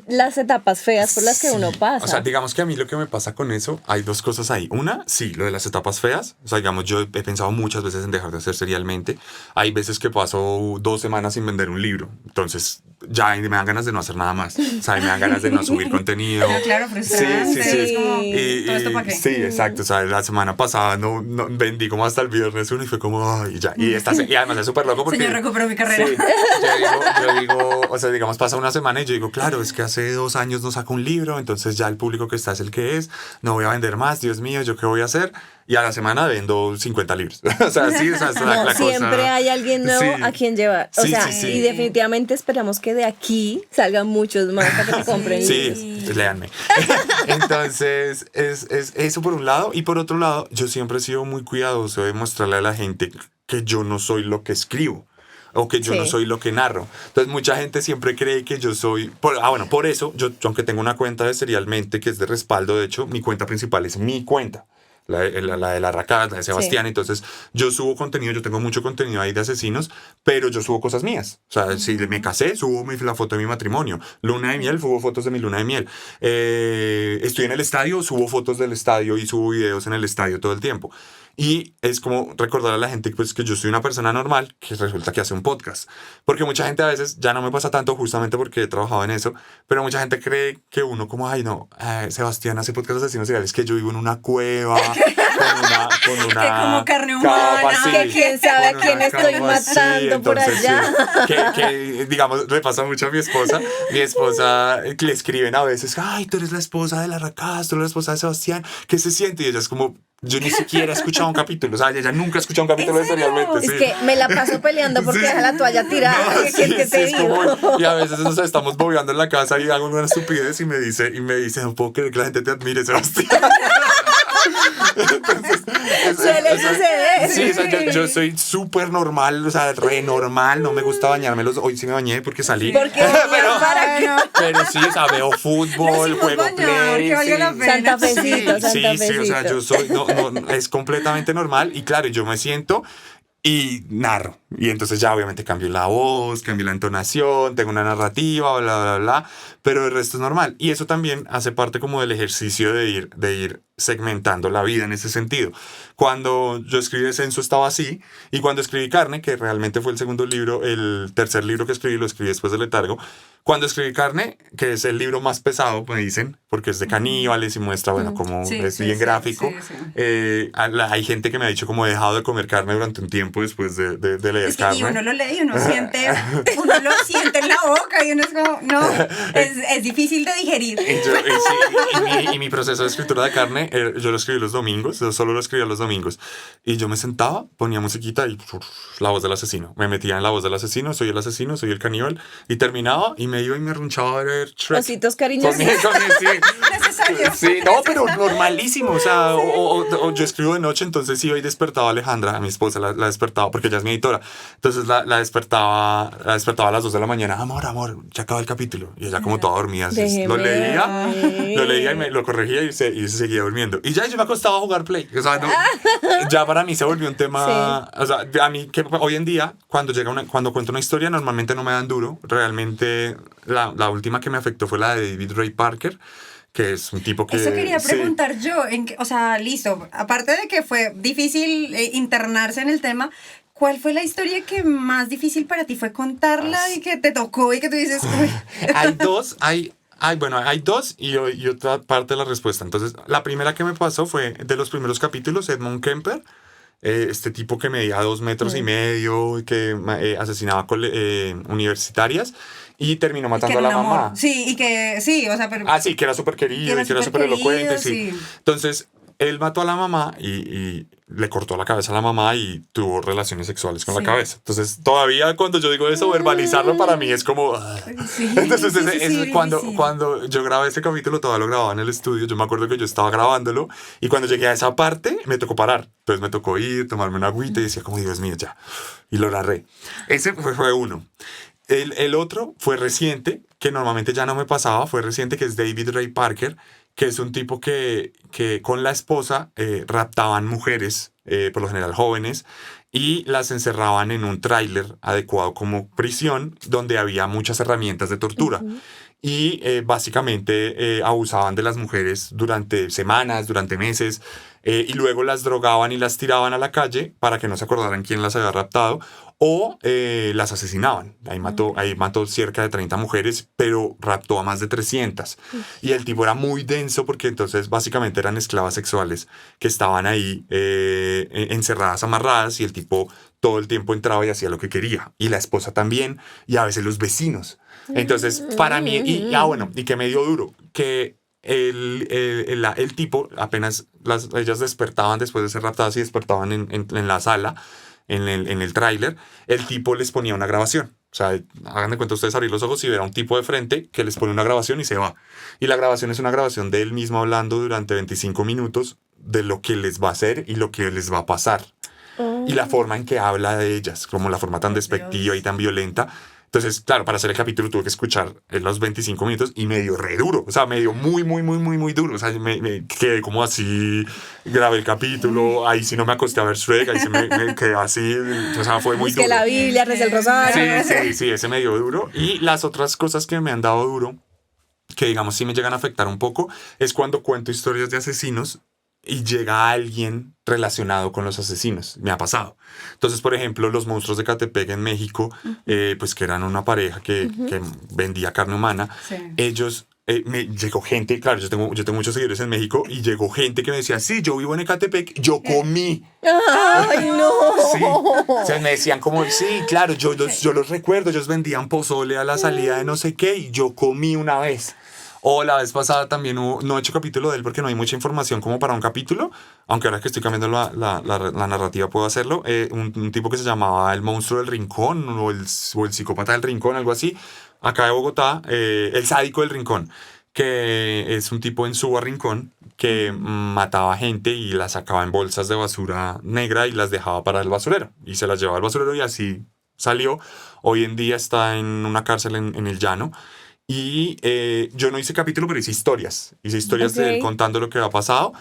las etapas feas por las que uno pasa. O sea, digamos que a mí lo que me pasa con eso, hay 2 cosas ahí. Una, sí, lo de las etapas feas, o sea, digamos, yo he pensado muchas veces en dejar de hacer serialmente. Hay veces que paso 2 semanas sin vender un libro, entonces ya me dan ganas de no hacer nada más, o sea, me dan ganas de no subir contenido. Claro, frustrante. Sí. Es como, ¿todo esto para qué? Sí, exacto. O sea, la semana pasada no vendí como hasta el viernes uno y fue como, ay, ya. Y además es súper loco porque... Señor, recuperó mi carrera. Sí, yo digo, o sea, digamos, pasa una semana y yo digo, claro, es que hace 2 años no saco un libro, entonces ya el público que está es el que es, no voy a vender más, Dios mío, ¿yo qué voy a hacer? Y a la semana vendo 50 libros. O sea, sí, o sea, es la siempre cosa... hay alguien nuevo Sí. a quien llevar. O Sí, sea, sí, sí. y definitivamente esperamos que de aquí salgan muchos más para que te compren libros. Sí, léanme. Entonces, es eso por un lado. Y por otro lado, yo siempre he sido muy cuidadoso de mostrarle a la gente que yo no soy lo que escribo. O que yo no Sí. soy lo que narro. Entonces, mucha gente siempre cree que yo soy... por eso, yo aunque tengo una cuenta de Serialmente, que es de respaldo, de hecho, mi cuenta principal es mi cuenta. La de la Racaz, la de Sebastián. Sí. Entonces, yo subo contenido, yo tengo mucho contenido ahí de asesinos, pero yo subo cosas mías. O sea, si me casé, subo la foto de mi matrimonio. Luna de miel, subo fotos de mi luna de miel. Estoy en el estadio, subo fotos del estadio y subo videos en el estadio todo el tiempo. Y es como recordar a la gente pues, que yo soy una persona normal que resulta que hace un podcast. Porque mucha gente a veces, ya no me pasa tanto justamente porque he trabajado en eso, pero mucha gente cree que uno como, ay no, Sebastián hace podcast de asesinos seriales, que yo vivo en una cueva, con una Que como carne capa, humana, sí, que quién sabe a con quién una estoy capa, sí, matando por entonces, allá. sí, que digamos, le pasa mucho a mi esposa. Mi esposa le escriben a veces, ay, tú eres la esposa de la Racaz, tú eres la esposa de Sebastián, ¿qué se siente? Y ella es como, yo ni siquiera he escuchado un capítulo, o sea, ella nunca ha escuchado un capítulo de Serialmente. Es Sí. que me la paso peleando porque Sí. deja la toalla tirada. No, ¿Qué sí, que sí, te es digo? como, y a veces o sea, estamos bobeando en la casa y hago una estupidez y me dice, no puedo creer que la gente te admire, Sebastián. Entonces, Suele suceder. Sí, o sea, yo soy súper normal, o sea, re normal, no me gusta bañarme hoy sí me bañé porque salí. Porque pero sí, o sea, veo fútbol, juego play. que valga la sí. pena. Santa Fecito, Sí, Santa sí, o sea, Fecito. yo soy, no, es completamente normal y claro, yo me siento y narro. Y entonces ya obviamente cambio la voz, cambio la entonación, tengo una narrativa, bla, bla, bla, pero el resto es normal. Y eso también hace parte como del ejercicio de ir segmentando la vida en ese sentido. Cuando yo escribí Descenso estaba así, y cuando escribí Carne, que realmente fue el segundo libro, el tercer libro que escribí, lo escribí después de Letargo. Cuando escribí Carne, que es el libro más pesado, me dicen, porque es de caníbales y muestra, bueno, como Sí, es sí, bien sí, gráfico. sí, sí. Hay gente que me ha dicho como he dejado de comer carne durante un tiempo después de leer Es que, carne. y uno lo lee y uno lo siente en la boca y uno es como, no, es difícil de digerir. Y mi proceso de escritura de Carne, yo lo escribí los domingos, yo solo lo escribía los domingos. Y yo me sentaba, ponía musiquita y la voz del asesino. Me metía en la voz del asesino, soy el asesino, soy el caníbal. Y terminaba y me iba y me arrunchaba a ver Shrek. Ositos cariñosos. Sí. Necesario. Sí, no, pero normalísimo. O sea, o yo escribo de noche, entonces iba y despertaba a Alejandra, a mi esposa, la despertaba, porque ella es mi editora. Entonces la despertaba a las 2 de la mañana. Amor, ya acaba el capítulo. Y ella como toda dormida. Así, lo leía y me lo corregía y se seguía durmiendo. Y ya yo me acostaba a jugar Play. O sea, ya para mí se volvió un tema. Sí. O sea, a mí que hoy en día, cuando cuento una historia, normalmente no me dan duro. Realmente, la última que me afectó fue la de David Ray Parker, que es un tipo que... Eso quería preguntar yo, o sea, listo, aparte de que fue difícil internarse en el tema, ¿cuál fue la historia que más difícil para ti fue contarla y que te tocó y que tú dices... Uy. Hay dos y otra parte de la respuesta. Entonces, la primera que me pasó fue de los primeros capítulos, Edmund Kemper, este tipo que medía 2 metros y medio, que asesinaba universitarias y terminó matando a la mamá. Sí, o sea, pero... Sí, que era súper querido y que era súper elocuente, sí. Entonces, él mató a la mamá y le cortó la cabeza a la mamá y tuvo relaciones sexuales con la cabeza. Entonces, todavía cuando yo digo eso, verbalizarlo para mí es como... Entonces, cuando yo grabé ese capítulo, todavía lo grababa en el estudio. Yo me acuerdo que yo estaba grabándolo y cuando llegué a esa parte, me tocó parar. Entonces, me tocó tomarme una agüita y decía como, Dios mío, ya. Y lo narré. Ese fue uno. El otro fue reciente, que normalmente ya no me pasaba, fue reciente, que es David Ray Parker, que es un tipo que con la esposa raptaban mujeres, por lo general jóvenes, y las encerraban en un tráiler adecuado como prisión, donde había muchas herramientas de tortura. y básicamente abusaban de las mujeres durante semanas, durante meses, y luego las drogaban y las tiraban a la calle para que no se acordaran quién las había raptado, o las asesinaban. Ahí mató cerca de 30 mujeres, pero raptó a más de 300. Y el tipo era muy denso porque entonces básicamente eran esclavas sexuales que estaban ahí encerradas, amarradas, y el tipo todo el tiempo entraba y hacía lo que quería. Y la esposa también, y a veces los vecinos. Entonces, para mí, y que me dio duro, que el tipo, apenas ellas despertaban después de ser raptadas y despertaban en la sala, en el tráiler, el tipo les ponía una grabación. O sea, hagan de cuenta ustedes abrir los ojos y ver a un tipo de frente que les pone una grabación y se va. Y la grabación es una grabación de él mismo hablando durante 25 minutos de lo que les va a hacer y lo que les va a pasar. Y la forma en que habla de ellas, como la forma tan despectiva y tan violenta. Entonces, claro, para hacer el capítulo tuve que escuchar los 25 minutos y me dio re duro. O sea, me dio muy duro. O sea, me quedé como así, grabé el capítulo, ahí sí no me acosté a ver Shrek, ahí sí me quedé así. O sea, fue muy duro. Que la Biblia, recé el rosario. Sí, ese me dio duro. Y las otras cosas que me han dado duro, que digamos sí me llegan a afectar un poco, es cuando cuento historias de asesinos y llega alguien relacionado con los asesinos. Me ha pasado. Entonces, por ejemplo, los monstruos de Catepec en México, pues que eran una pareja que vendía carne humana, ellos... me llegó gente, claro, yo tengo muchos seguidores en México, y llegó gente que me decía, sí, yo vivo en Ecatepec, yo comí. ¡Ay, no! Sí. O sea, me decían como, sí, claro, yo los recuerdo, ellos vendían pozole a la salida de no sé qué, y yo comí una vez. O la vez pasada también no he hecho capítulo de él porque no hay mucha información como para un capítulo, aunque ahora que estoy cambiando la narrativa puedo hacerlo. Un tipo que se llamaba el monstruo del rincón o el psicópata del rincón, algo así, acá de Bogotá, el sádico del rincón, que es un tipo en Suba Rincón que mataba gente y las sacaba en bolsas de basura negra y las dejaba para el basurero, y se las llevaba al basurero y así salió. Hoy en día está en una cárcel en el llano. Y yo no hice capítulo, pero hice historias. Hice historias de él contando lo que había pasado.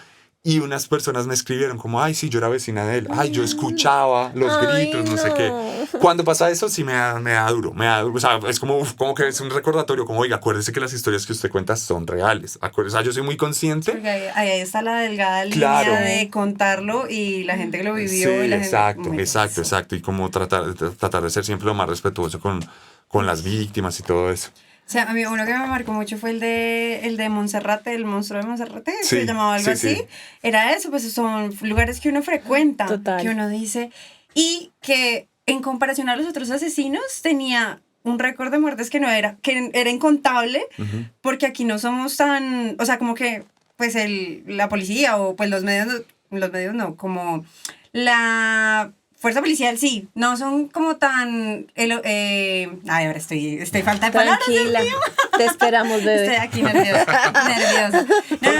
Y unas personas me escribieron como, ay, sí, yo era vecina de él. Ay, yo escuchaba los gritos, no sé qué. Cuando pasa eso, sí me da duro. O sea, es como que es un recordatorio. Como, oiga, acuérdese que las historias que usted cuenta son reales. O sea, yo soy muy consciente. Porque ahí está la delgada línea de contarlo y la gente que lo vivió. Sí, y la exacto. Y como tratar de ser siempre lo más respetuoso con las víctimas y todo eso. O sea, a mí uno que me marcó mucho fue el de Monserrate, el monstruo de Monserrate, se llamaba algo así. Sí. Era eso, pues son lugares que uno frecuenta, que uno dice, y que en comparación a los otros asesinos tenía un récord de muertes que era incontable, porque aquí no somos tan, o sea, como que pues la policía o pues los medios no, como la fuerza policial sí, no son como tan... ahora estoy falta de palabras. Tranquila, te esperamos, bebé. Estoy aquí nerviosa.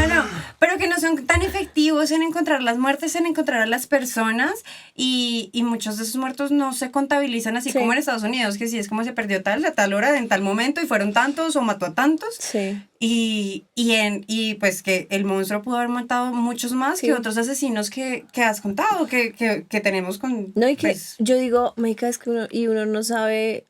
No, pero que no son tan efectivos en encontrar las muertes, en encontrar a las personas, y muchos de esos muertos no se contabilizan así como en Estados Unidos, que sí es como se perdió tal, a tal hora, en tal momento, y fueron tantos, o mató a tantos. Sí. Y pues que el monstruo pudo haber matado muchos más que otros asesinos que has contado, que tenemos con... No, y que pues, yo digo, Marica, es que uno no sabe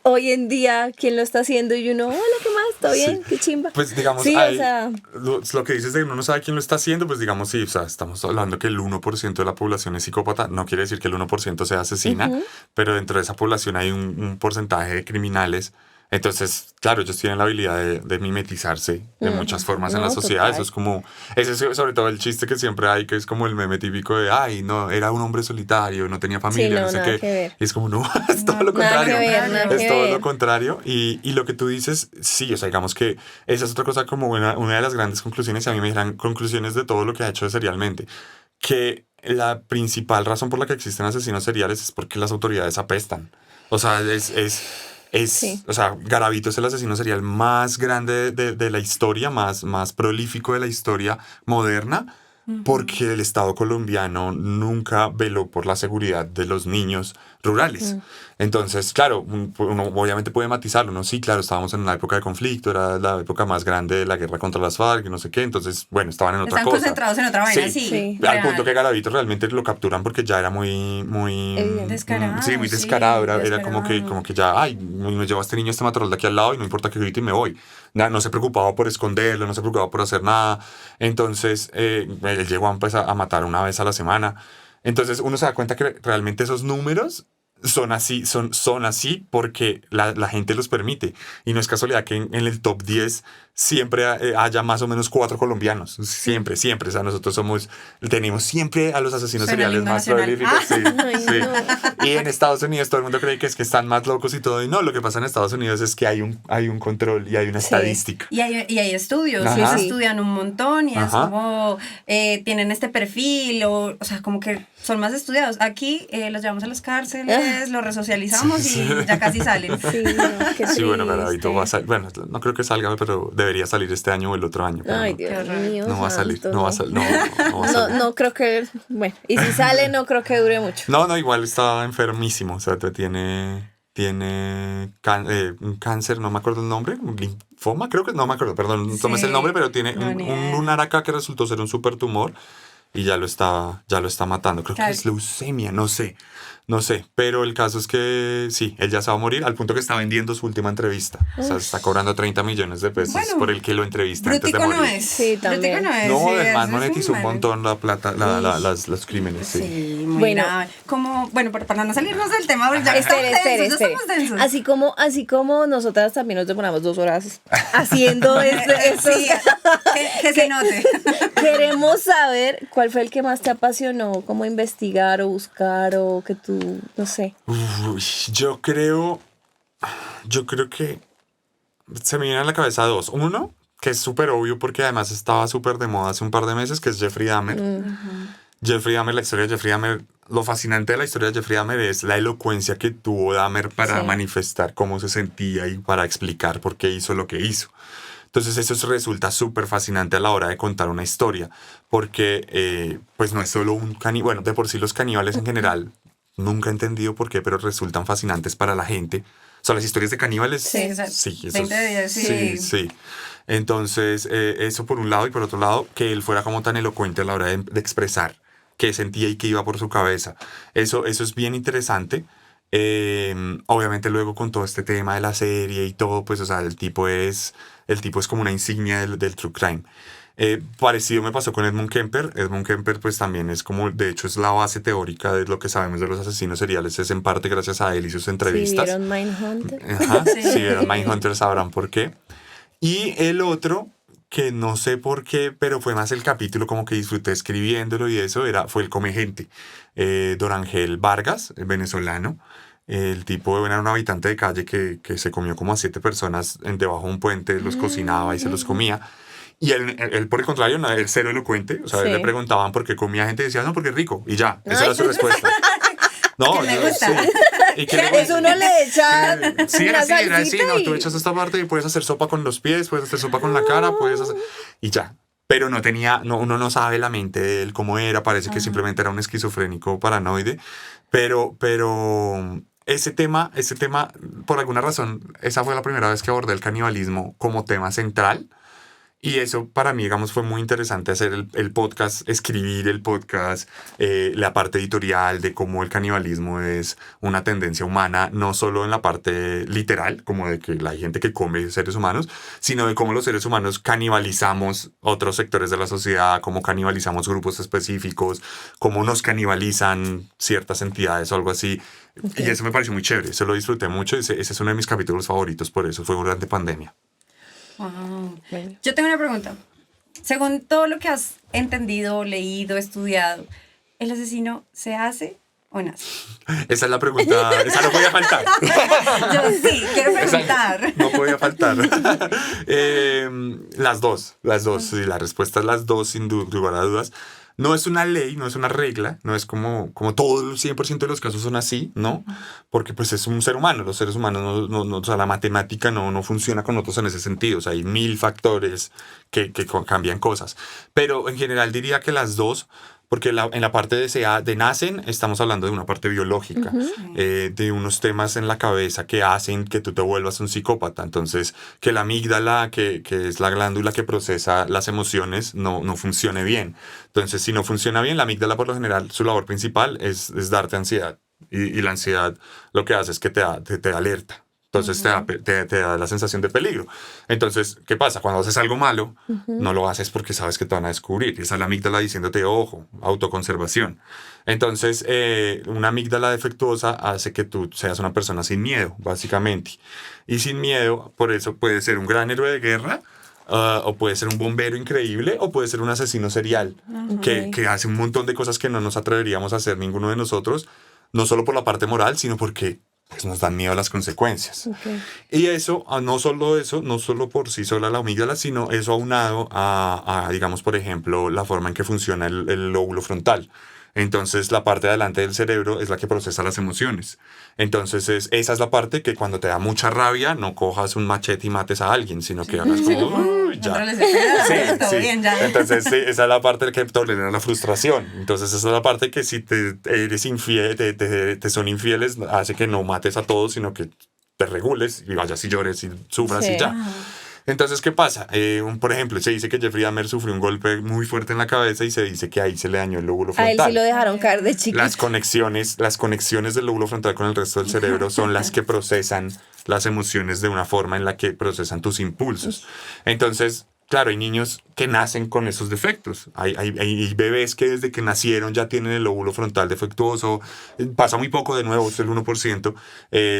hoy en día quién lo está haciendo, y uno, hola, ¿qué más? ¿Todo bien? ¿Qué chimba? Pues digamos, sí, o sea, lo que dices de uno no sabe quién lo está haciendo, pues digamos, sí, o sea, estamos hablando que el 1% de la población es psicópata, no quiere decir que el 1% sea asesina, pero dentro de esa población hay un porcentaje de criminales. Entonces, claro, ellos tienen la habilidad de mimetizarse de muchas formas en la sociedad. Total. Eso es como, ese es sobre todo el chiste que siempre hay, que es como el meme típico de, ay, no, era un hombre solitario, no tenía familia, no sé qué. Y es como, no, es todo lo contrario. Es todo lo contrario. Y lo que tú dices, sí, o sea, digamos que esa es otra cosa como una de las grandes conclusiones, y a mí me dirán conclusiones de todo lo que ha hecho serialmente. Que la principal razón por la que existen asesinos seriales es porque las autoridades apestan. O sea, o sea, Garavito es el asesino serial más grande de la historia, más prolífico de la historia moderna, porque el Estado colombiano nunca veló por la seguridad de los niños rurales. Entonces, claro, uno obviamente puede matizarlo, ¿no? Sí, claro, estábamos en una época de conflicto, era la época más grande de la guerra contra las FARC, y no sé qué, entonces, bueno, estaban en otra Están cosa. concentrados en otra vaina, sí. Sí. Al punto que Garavito realmente lo capturan porque ya era muy Descarado, sí, muy sí, descarado. Era descarado. como que ya, ay, me llevo a este niño, este matorral de aquí al lado y no importa que grite y me voy. No se preocupaba por esconderlo, no se preocupaba por hacer nada. Entonces, él llegó a empezar a matar una vez a la semana. Entonces, uno se da cuenta que realmente esos números son así porque la gente los permite. Y no es casualidad que en el top 10 siempre haya más o menos 4 colombianos. Siempre. O sea, nosotros tenemos siempre a los asesinos Suena seriales el más himno nacional. prolíficos. Sí, Ay, sí. no. Y en Estados Unidos todo el mundo cree que es que están más locos y todo. Y no, lo que pasa en Estados Unidos es que hay un control y hay una Sí. estadística. Y hay estudios, y Ajá. se estudian un montón, y es Ajá. como, tienen este perfil, o sea, como que son más estudiados. Aquí los llevamos a las cárceles, los resocializamos y ya casi salen. Sí, no, qué Sí, bueno, triste. Garavito va a salir. Bueno, no creo que salga, pero debería salir este año o el otro año. pero Ay, no. Dios Qué horror. mío. No va a salir, santo, no va a salir, no va a salir. No creo que, bueno, y si sale no creo que dure mucho. No, igual está enfermísimo, o sea, tiene un cáncer, no me acuerdo el nombre, un linfoma, creo que, no me acuerdo, perdón, no tomes Sí. el nombre, pero tiene No, ni un idea. lunar acá que resultó ser un super tumor y ya lo está matando. Creo Claro. que es leucemia, no sé, pero el caso es que sí, él ya se va a morir al punto que está vendiendo su última entrevista. O sea, está cobrando 30 millones de pesos Bueno, por el que lo entrevista antes de Brutico morir. no es. Sí, también. Brutico no es. No, sí, el man es monetizó un mal. montón la plata, los crímenes, sí. Sí, muy Bueno. grave. Como, bueno, para no salirnos del tema, porque ya estamos Espere. densos, ya estamos densos. Así como nosotras también nos demoramos 2 horas haciendo esto. Sí, que se note. Queremos saber cuál fue el que más te apasionó, cómo investigar o buscar o que tú, no sé. Uy, yo creo que se me viene a la cabeza 2. Uno, que es súper obvio porque además estaba súper de moda hace un par de meses, que es Jeffrey Dahmer. Jeffrey Dahmer, la historia de Jeffrey Dahmer, lo fascinante de la historia de Jeffrey Dahmer es la elocuencia que tuvo Dahmer para Sí. manifestar cómo se sentía y para explicar por qué hizo lo que hizo. Entonces eso resulta súper fascinante a la hora de contar una historia, porque pues no es solo un caníbal, bueno, de por sí los caníbales en general, nunca he entendido por qué, pero resultan fascinantes para la gente. O sea, las historias de caníbales, Sí, o sea, eso 20 de 10, sí. sí. Entonces, eso por un lado, y por otro lado, que él fuera como tan elocuente a la hora de expresar qué sentía y qué iba por su cabeza. Eso es bien interesante. Obviamente luego con todo este tema de la serie y todo, pues, o sea, el tipo es como una insignia del true crime. Parecido me pasó con Edmund Kemper. Edmund Kemper pues también es como, de hecho es la base teórica de lo que sabemos de los asesinos seriales, es en parte gracias a él y sus Si entrevistas. vieron Mindhunter. Ajá, Sí. si vieron Mindhunter sabrán por qué. Y el otro, que no sé por qué, pero fue más el capítulo como que disfruté escribiéndolo y eso, fue el Come Gente. Don Ángel Vargas, el venezolano. El tipo era un habitante de calle que se comió como a 7 personas debajo de un puente, los cocinaba y se los comía. Y él por el contrario, él cero elocuente. O sea, Sí. le preguntaban por qué comía gente y decía, no, porque es rico. Y ya, esa era su respuesta. No, Que le gusta. sí. ¿Y qué le gusta? Eso uno le echa Sí, era una así, era así, salsita no, y- tú echas esta parte y puedes hacer sopa con los pies, puedes hacer sopa con la cara, puedes hacer... Y ya. Pero uno no sabe la mente de él cómo era, parece que simplemente era un esquizofrénico paranoide, pero ese tema, por alguna razón, esa fue la primera vez que abordé el canibalismo como tema central. Y eso para mí, digamos, fue muy interesante hacer el podcast, escribir el podcast, la parte editorial de cómo el canibalismo es una tendencia humana, no solo en la parte literal, como de que hay gente que come seres humanos, sino de cómo los seres humanos canibalizamos otros sectores de la sociedad, cómo canibalizamos grupos específicos, cómo nos canibalizan ciertas entidades o algo así. Okay. Y eso me pareció muy chévere, eso lo disfruté mucho, ese es uno de mis capítulos favoritos, por eso fue durante pandemia. Wow. Bueno. Yo tengo una pregunta. Según todo lo que has entendido, leído, estudiado, ¿el asesino se hace o nace? Esa es la pregunta, esa no podía faltar. Yo sí, quiero Esa preguntar. no podía faltar. Las dos, sí, la respuesta es las dos, sin lugar a dudas. No es una ley, no es una regla, no es como todo el 100% de los casos son así, ¿no? Porque pues es un ser humano, los seres humanos, o sea, la matemática no funciona con nosotros en ese sentido, o sea, hay 1000 factores que cambian cosas. Pero en general diría que las dos, porque en la parte de nacen, estamos hablando de una parte biológica, de unos temas en la cabeza que hacen que tú te vuelvas un psicópata. Entonces, que la amígdala, que es la glándula que procesa las emociones, no funcione bien. Entonces, si no funciona bien, la amígdala por lo general, su labor principal es darte ansiedad. Y la ansiedad lo que hace es que te alerta. Entonces te da la sensación de peligro. Entonces, ¿qué pasa? Cuando haces algo malo, no lo haces porque sabes que te van a descubrir. Y esa es la amígdala diciéndote, ojo, autoconservación. Entonces, una amígdala defectuosa hace que tú seas una persona sin miedo, básicamente. Y sin miedo, por eso puede ser un gran héroe de guerra, o puede ser un bombero increíble, o puede ser un asesino serial, que hace un montón de cosas que no nos atreveríamos a hacer ninguno de nosotros, no solo por la parte moral, sino porque pues nos dan miedo a las consecuencias. Y eso, no solo por sí sola la amígdala, sino eso aunado a digamos, por ejemplo, la forma en que funciona el lóbulo frontal. Entonces, la parte de adelante del cerebro es la que procesa las emociones. Entonces, esa es la parte que cuando te da mucha rabia, no cojas un machete y mates a alguien, sino que hagas como, uy, ya. Todo bien, ya. Entonces, sí, esa es la parte que tolera la frustración. Entonces, esa es la parte que si te eres infiel, te son infieles, hace que no mates a todos, sino que te regules y vayas y llores y sufras y ya. Entonces, ¿qué pasa? Por ejemplo, se dice que Jeffrey Dahmer sufrió un golpe muy fuerte en la cabeza y se dice que ahí se le dañó el lóbulo frontal. A él sí lo dejaron caer de chiquito. Las conexiones del lóbulo frontal con el resto del cerebro son las que procesan las emociones de una forma en la que procesan tus impulsos. Entonces, claro, hay niños que nacen con esos defectos. Hay bebés que desde que nacieron ya tienen el lóbulo frontal defectuoso. Pasa muy poco, de nuevo, es el 1%.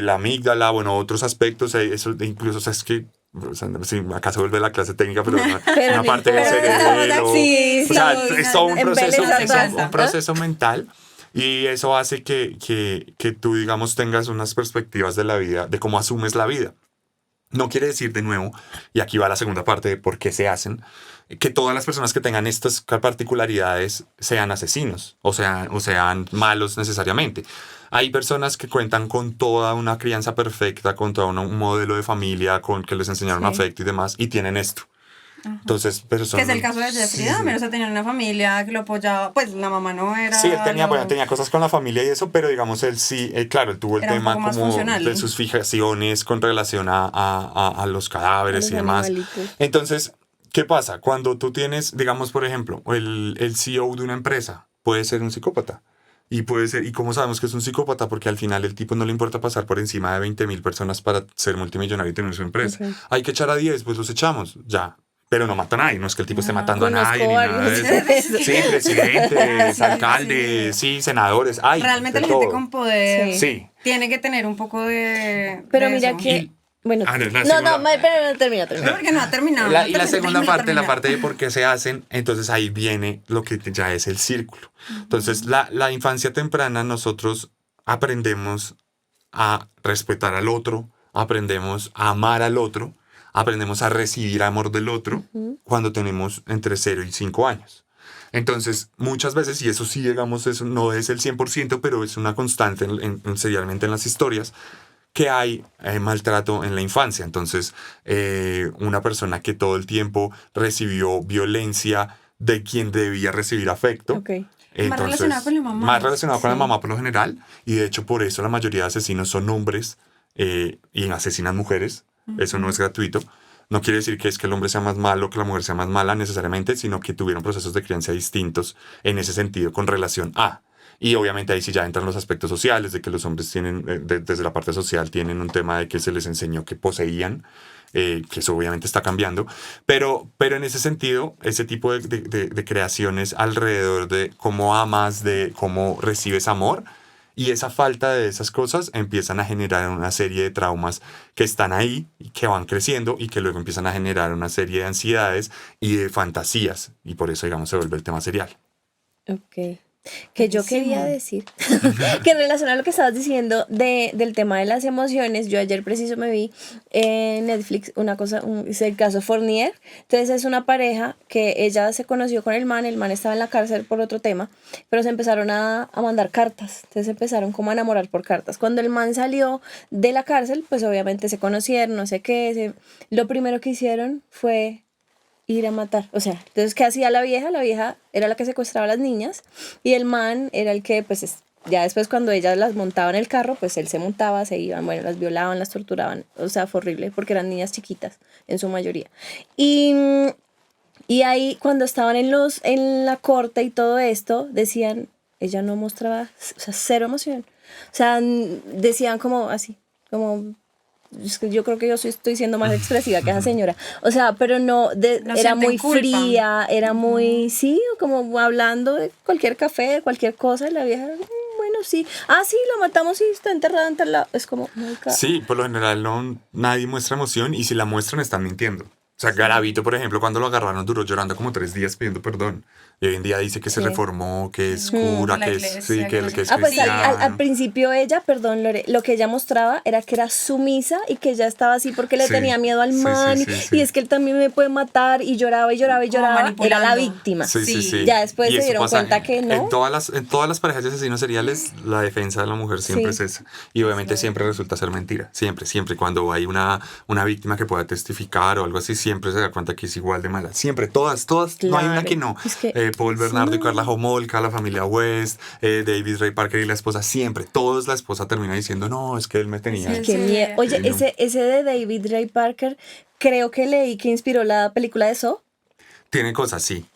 La amígdala, bueno, otros aspectos, eso incluso, o sea, es que... O sea, sí, acá se vuelve la clase técnica, pero una parte del cerebro. Sí, o sea, sí, es todo un proceso mental. Y eso hace que tú, digamos, tengas unas perspectivas de la vida, de cómo asumes la vida. No quiere decir, de nuevo, y aquí va la segunda parte de por qué se hacen, que todas las personas que tengan estas particularidades sean asesinos o sean malos necesariamente. Hay personas que cuentan con toda una crianza perfecta, con todo un modelo de familia, con que les enseñaron afecto y demás, y tienen esto. Entonces, que es el caso de Jeffrey Dahmer, o sea, tenía una familia que lo apoyaba, pues la mamá no era... Sí, él tenía cosas con la familia y eso, pero digamos, él sí, claro, él tuvo el tema como de sus fijaciones con relación a los cadáveres y demás. Animalitos. Entonces, ¿qué pasa? Cuando tú tienes, digamos, por ejemplo, el CEO de una empresa puede ser un psicópata. Y puede ser, ¿y cómo sabemos que es un psicópata? Porque al final el tipo no le importa pasar por encima de 20,000 personas para ser multimillonario y tener su empresa. Hay que echar a 10, pues los echamos, ya. Pero no mata a nadie, no es que el tipo esté matando a nadie ni nada de eso. Sí, presidentes, alcaldes, sí, senadores. Realmente la gente con poder tiene que tener un poco de... Pero de mira eso. que... Bueno, pero no termina. Porque no ha terminado. Y la segunda parte, la parte de por qué se hacen, entonces ahí viene lo que ya es el círculo. Entonces, la infancia temprana, nosotros aprendemos a respetar al otro, aprendemos a amar al otro, aprendemos a recibir amor del otro cuando tenemos entre 0 y 5 años. Entonces, muchas veces, y eso sí, digamos, eso no es el 100%, pero es una constante serialmente en las historias, que hay maltrato en la infancia. Entonces, una persona que todo el tiempo recibió violencia de quien debía recibir afecto. Entonces, más relacionado con la mamá. Más relacionado con la mamá por lo general. Y de hecho, por eso la mayoría de asesinos son hombres y asesinan mujeres. Eso no es gratuito. No quiere decir que es que el hombre sea más malo, que la mujer sea más mala necesariamente, sino que tuvieron procesos de crianza distintos en ese sentido con relación a... Y obviamente ahí sí ya entran los aspectos sociales, de que los hombres tienen, desde la parte social, tienen un tema de que se les enseñó que poseían, que eso obviamente está cambiando. Pero en ese sentido, ese tipo de creaciones alrededor de cómo amas, de cómo recibes amor, y esa falta de esas cosas empiezan a generar una serie de traumas que están ahí, y que van creciendo y que luego empiezan a generar una serie de ansiedades y de fantasías. Y por eso, digamos, se vuelve el tema serial. Ok. Que yo quería decir que en relación a lo que estabas diciendo del tema de las emociones, yo ayer preciso me vi en Netflix una cosa, es el caso Fournier. Entonces es una pareja que ella se conoció con el man estaba en la cárcel por otro tema, pero se empezaron a mandar cartas, entonces empezaron como a enamorar por cartas. Cuando el man salió de la cárcel, pues obviamente se conocieron, no sé qué, lo primero que hicieron fue ir a matar. O sea, entonces, ¿qué hacía la vieja? La vieja era la que secuestraba a las niñas y el man era el que, pues, ya después cuando ellas las montaban en el carro, pues él se montaba, se iban, bueno, las violaban, las torturaban. O sea, fue horrible porque eran niñas chiquitas en su mayoría. Y ahí, cuando estaban en la corte y todo esto, decían, ella no mostraba, o sea, cero emoción. O sea, decían como así, como... Es que yo creo que yo estoy siendo más expresiva que esa señora. O sea, pero no, era muy culpa. fría, era muy, sí, como hablando de cualquier café, de cualquier cosa, y la vieja, bueno, sí. Ah, sí, lo matamos y está enterrada. Es como, Sí, por lo general nadie muestra emoción y si la muestran están mintiendo. O sea, Garavito, por ejemplo, cuando lo agarraron duró llorando como 3 días pidiendo perdón. Y hoy en día dice que se reformó, que es cura, La que iglesia, es, sí, que es pues cristiano. al principio ella, perdón Lore, lo que ella mostraba era que era sumisa y que ella estaba así porque le Sí, tenía miedo al sí, man sí. y es que él también me puede matar y lloraba y lloraba y Como lloraba, era manipulando. la víctima. Sí. Ya después Y se eso dieron pasa cuenta que no. En todas las parejas de asesinos seriales, la defensa de la mujer siempre es esa. Y obviamente siempre resulta ser mentira. Siempre. Cuando hay una víctima que pueda testificar o algo así, siempre se da cuenta que es igual de mala. Siempre, todas. No hay una que no. Es que, Paul Bernardo y Carla Homolka, la familia West, David Ray Parker y la esposa, siempre. Todos la esposa termina diciendo, no, es que él me tenía. Sí, Qué miedo. Oye, Sí, no. ese de David Ray Parker, creo que leí que inspiró la película de Saw. Tiene cosas, sí,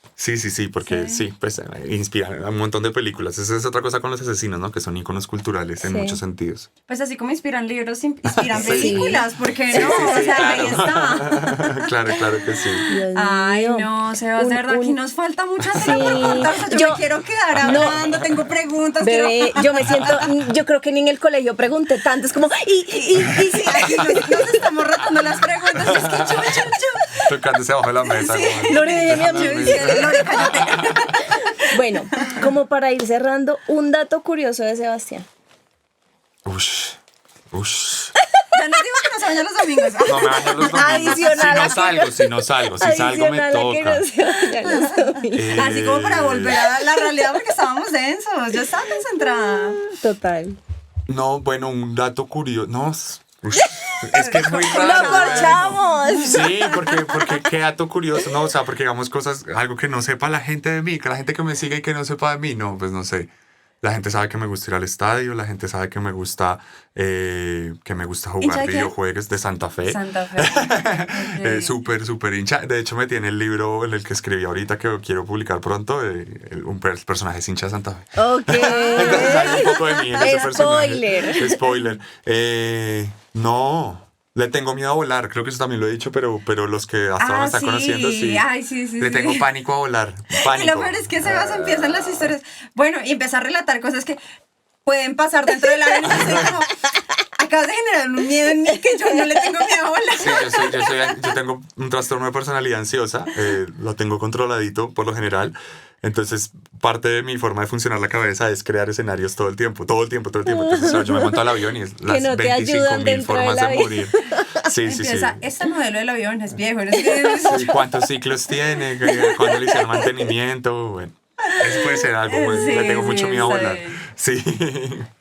porque pues inspiran a un montón de películas. Esa es otra cosa con los asesinos, ¿no? Que son íconos culturales en Sí. muchos sentidos. Pues así como inspiran libros, inspiran Sí. películas, ¿por qué no? Sí, O sea, claro. ahí está. claro que sí. Dios Ay, mío. no, Sebas, de verdad, aquí nos falta mucho hacer Sí. preguntas. O sea, yo me quiero quedar hablando, tengo preguntas. Bebé, yo me siento, yo creo que ni en el colegio pregunté tanto, es como, Sí, aquí nos estamos rotando las preguntas. Es que yo. Tocándose abajo de la mesa. Sí. como- Lore, déjeme a mí. Lore, cállate. Bueno, como para ir cerrando, un dato curioso de Sebastián. Ush. Ya nos dijo que no se baña los domingos. No me baño los domingos. Adicional Si no salgo me Adicional a que toca. no se vayan los domingos. Así como para volver a la realidad porque estábamos densos. Yo estaba concentrada. Total. No, bueno, un dato curioso. No, ush, es que es muy ¡Lo raro. corchamos! Sí, porque qué dato curioso, ¿no? O sea, porque digamos cosas, algo que no sepa la gente de mí, que la gente que me siga y que no sepa de mí, no, pues no sé. La gente sabe que me gusta ir al estadio, la gente sabe que me gusta ¿Hincha jugar de qué? videojuegos de Santa Fe. Santa Fe. Ok. Súper hincha. De hecho, me tiene el libro en el que escribí ahorita que quiero publicar pronto, un personaje es hincha de Santa Fe. Ok. Entonces sale un poco de mí en ese personaje. Spoiler. Spoiler. No, le tengo miedo a volar. Creo que eso también lo he dicho, pero los que hasta ahora me están conociendo, sí. Ay, sí. Le tengo pánico a volar. Y Pánico. lo peor es que Sebas empiezan las historias. Bueno, y empieza a relatar cosas que pueden pasar dentro de la avión. Entonces, como, acabas de generar un miedo en mí que yo no le tengo miedo a volar. Sí, yo tengo un trastorno de personalidad ansiosa. Lo tengo controladito por lo general. Entonces, parte de mi forma de funcionar la cabeza es crear escenarios todo el tiempo. Entonces, o sea, yo me monto al avión y es las no te ayudan 25.000 dentro formas del de avión. morir. Sí. Empieza, este modelo del avión es viejo. Sí, ¿cuántos ciclos tiene? ¿Cuándo le hicieron mantenimiento? Bueno, eso puede ser algo. Pues, Sí, le tengo mucho miedo a está volar. bien. Sí.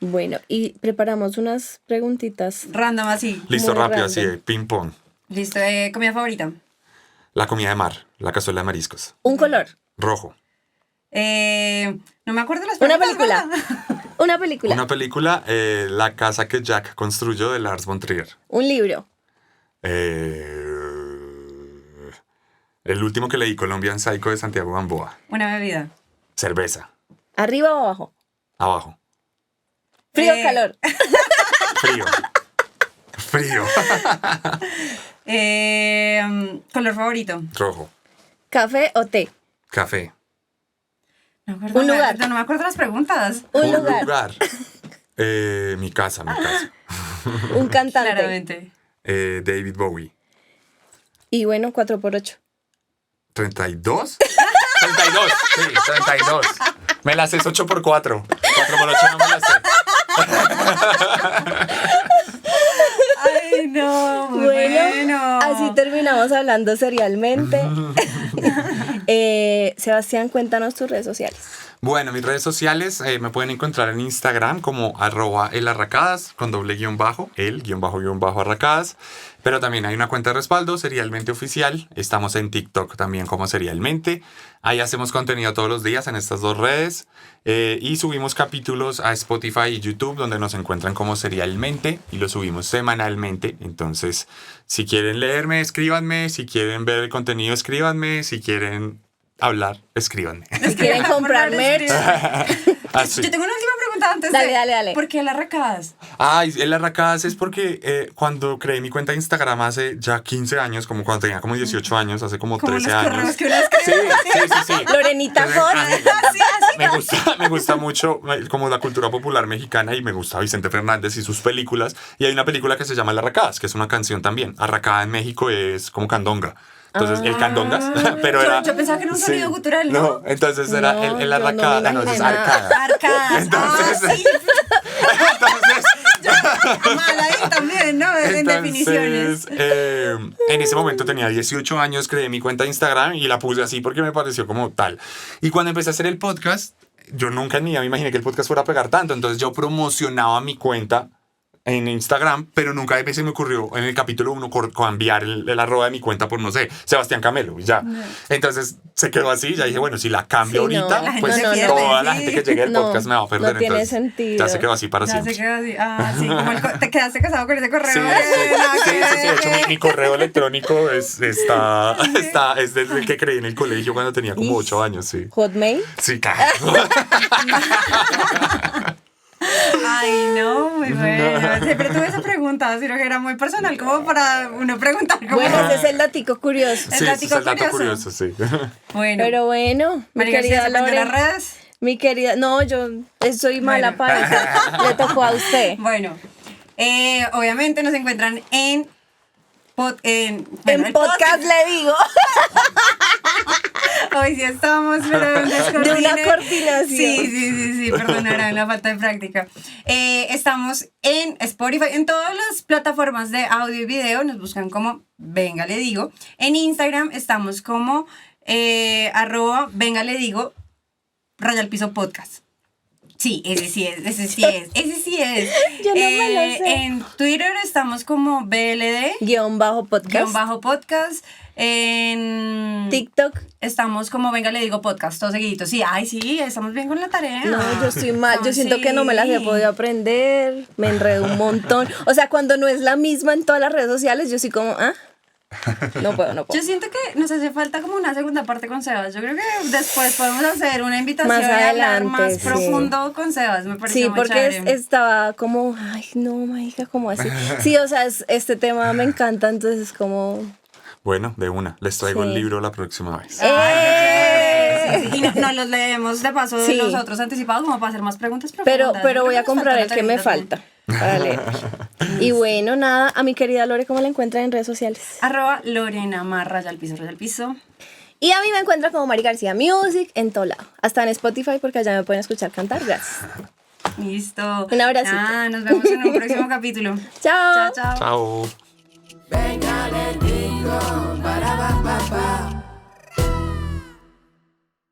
Bueno, y preparamos unas preguntitas. Random así. Listo, Muy rápido, random. así de ping pong. Listo, comida favorita. La comida de mar, la cazuela de mariscos. Un color. Rojo. No me acuerdo las Una preguntas, película. ¿verdad? Una película. Una película, La casa que Jack construyó, de Lars von Trier. Un libro. El último que leí, Colombian Psycho, de Santiago Gamboa. Una bebida. Cerveza. ¿Arriba o abajo? Abajo. ¿Frío o calor? Frío. Color favorito. Rojo. ¿Café o té? Café. No me acuerdo, Un lugar. No me acuerdo las preguntas. Un lugar. Mi casa. Un cantante. Claramente. David Bowie. Y bueno, 4x8. ¿32? 32, sí, 32. Me las sé 8x4. 4x8 no me las sé. Ay, no, muy bueno. Así terminamos hablando serialmente. Sebastián, cuéntanos tus redes sociales. Bueno, mis redes sociales me pueden encontrar en Instagram como @elarracadas con doble guión bajo, _arracadas. Pero también hay una cuenta de respaldo, Serialmente Oficial. Estamos en TikTok también como Serialmente. Ahí hacemos contenido todos los días en estas dos redes. Y subimos capítulos a Spotify y YouTube donde nos encuentran como Serialmente. Y lo subimos semanalmente. Entonces, si quieren leerme, escríbanme. Si quieren ver el contenido, escríbanme. Si quieren hablar, escríbanme. Si quieren comprar merch. Así. Yo tengo una última pregunta antes Dale. ¿por qué las arracadas? Ay, el arracadas es porque cuando creé mi cuenta de Instagram hace ya 15 años, como cuando tenía como 18 años, hace como Como 13 los años. correos que uno escribe. Sí. Lorenita Entonces, Fon. me gusta mucho como la cultura popular mexicana y me gusta Vicente Fernández y sus películas. Y hay una película que se llama El Arracadas, que es una canción también. Arracada en México es como candonga. Entonces, el candongas, pero era... Yo pensaba que era un sonido gutural, ¿no? No, entonces era No, el yo no me arracada, no, imaginé es nada. arcada. Arcadas. Entonces- Sí. Entonces, Mal ahí también, ¿no? En definiciones. En ese momento tenía 18 años, creé mi cuenta de Instagram y la puse así porque me pareció como tal. Y cuando empecé a hacer el podcast, yo nunca ni me imaginé que el podcast fuera a pegar tanto. Entonces yo promocionaba mi cuenta en Instagram, pero nunca se me ocurrió en el capítulo 1 cambiar el arroba de mi cuenta por, no sé, Sebastián Camelo, y ya. Entonces se quedó así, ya dije, bueno, si la cambio Sí, no. ahorita, La gente pues se pierde, toda la sí. gente que llegue al No, podcast me va a perder. no tiene Entonces, sentido. ya se quedó así para Ya siempre. se quedó así. Ah, sí, como te quedaste casado con ese correo. Sí, de hecho mi correo electrónico es desde el que creí en el colegio cuando tenía como 8 años, sí. Hotmail. Sí, claro. Ay, no, muy bueno. Siempre tuve esa pregunta, sino que era muy personal, como para uno preguntar. Como, Bueno, ese es el datico curioso. El Sí, ese dato es el dato curioso. curioso, sí. Bueno, Pero bueno, mi María García, querida ¿se cuenta Lore. las redes? Mi querida, no, yo soy mala Bueno. para eso. Le tocó a usted. Bueno, obviamente nos encuentran en... En el podcast le digo. Hoy sí estamos, pero en De descoordine. una coordinación. Sí, perdonarán la falta de práctica. Estamos en Spotify, en todas las plataformas de audio y video, nos buscan como Venga Le Digo. En Instagram estamos como @Venga Le Digo, _podcast. Sí, ese sí es. Yo no me lo sé. En Twitter estamos como BLD, _podcast. En TikTok. estamos como Venga Le Digo podcast, todo seguidito. Sí, ay, sí, estamos bien con la tarea. No, yo estoy mal. Yo Ah, siento que no me las he sí. podido aprender. Me enredo un montón. O sea, cuando no es la misma en todas las redes sociales, yo soy como, no puedo. Yo siento que nos hace falta como una segunda parte con Sebas. Yo creo que después podemos hacer una invitación Más y hablar adelante, más sí. profundo con Sebas. Me parece Sí, muy porque chévere. estaba como, ay, no, marica, como así. Sí, o sea, este tema me encanta, entonces es como... Bueno, de una. Les traigo Sí. el libro la próxima vez. Sí, y nos los leemos de paso de Sí. los otros anticipados como para hacer más preguntas Pero profundas. Yo voy creo a que nos comprar el falta que la me tarjeta. falta para leer. Y bueno, nada, a mi querida Lore, ¿cómo la encuentran en redes sociales? @Lorena Mar, _al piso. Y a mí me encuentra como Mari García Music en todo lado. Hasta en Spotify porque allá me pueden escuchar cantar. Gracias. Listo. Un abracito. Nos vemos en un próximo capítulo. Chao. Chao. Chao. Venga, le digo, para, pa, pa, pa.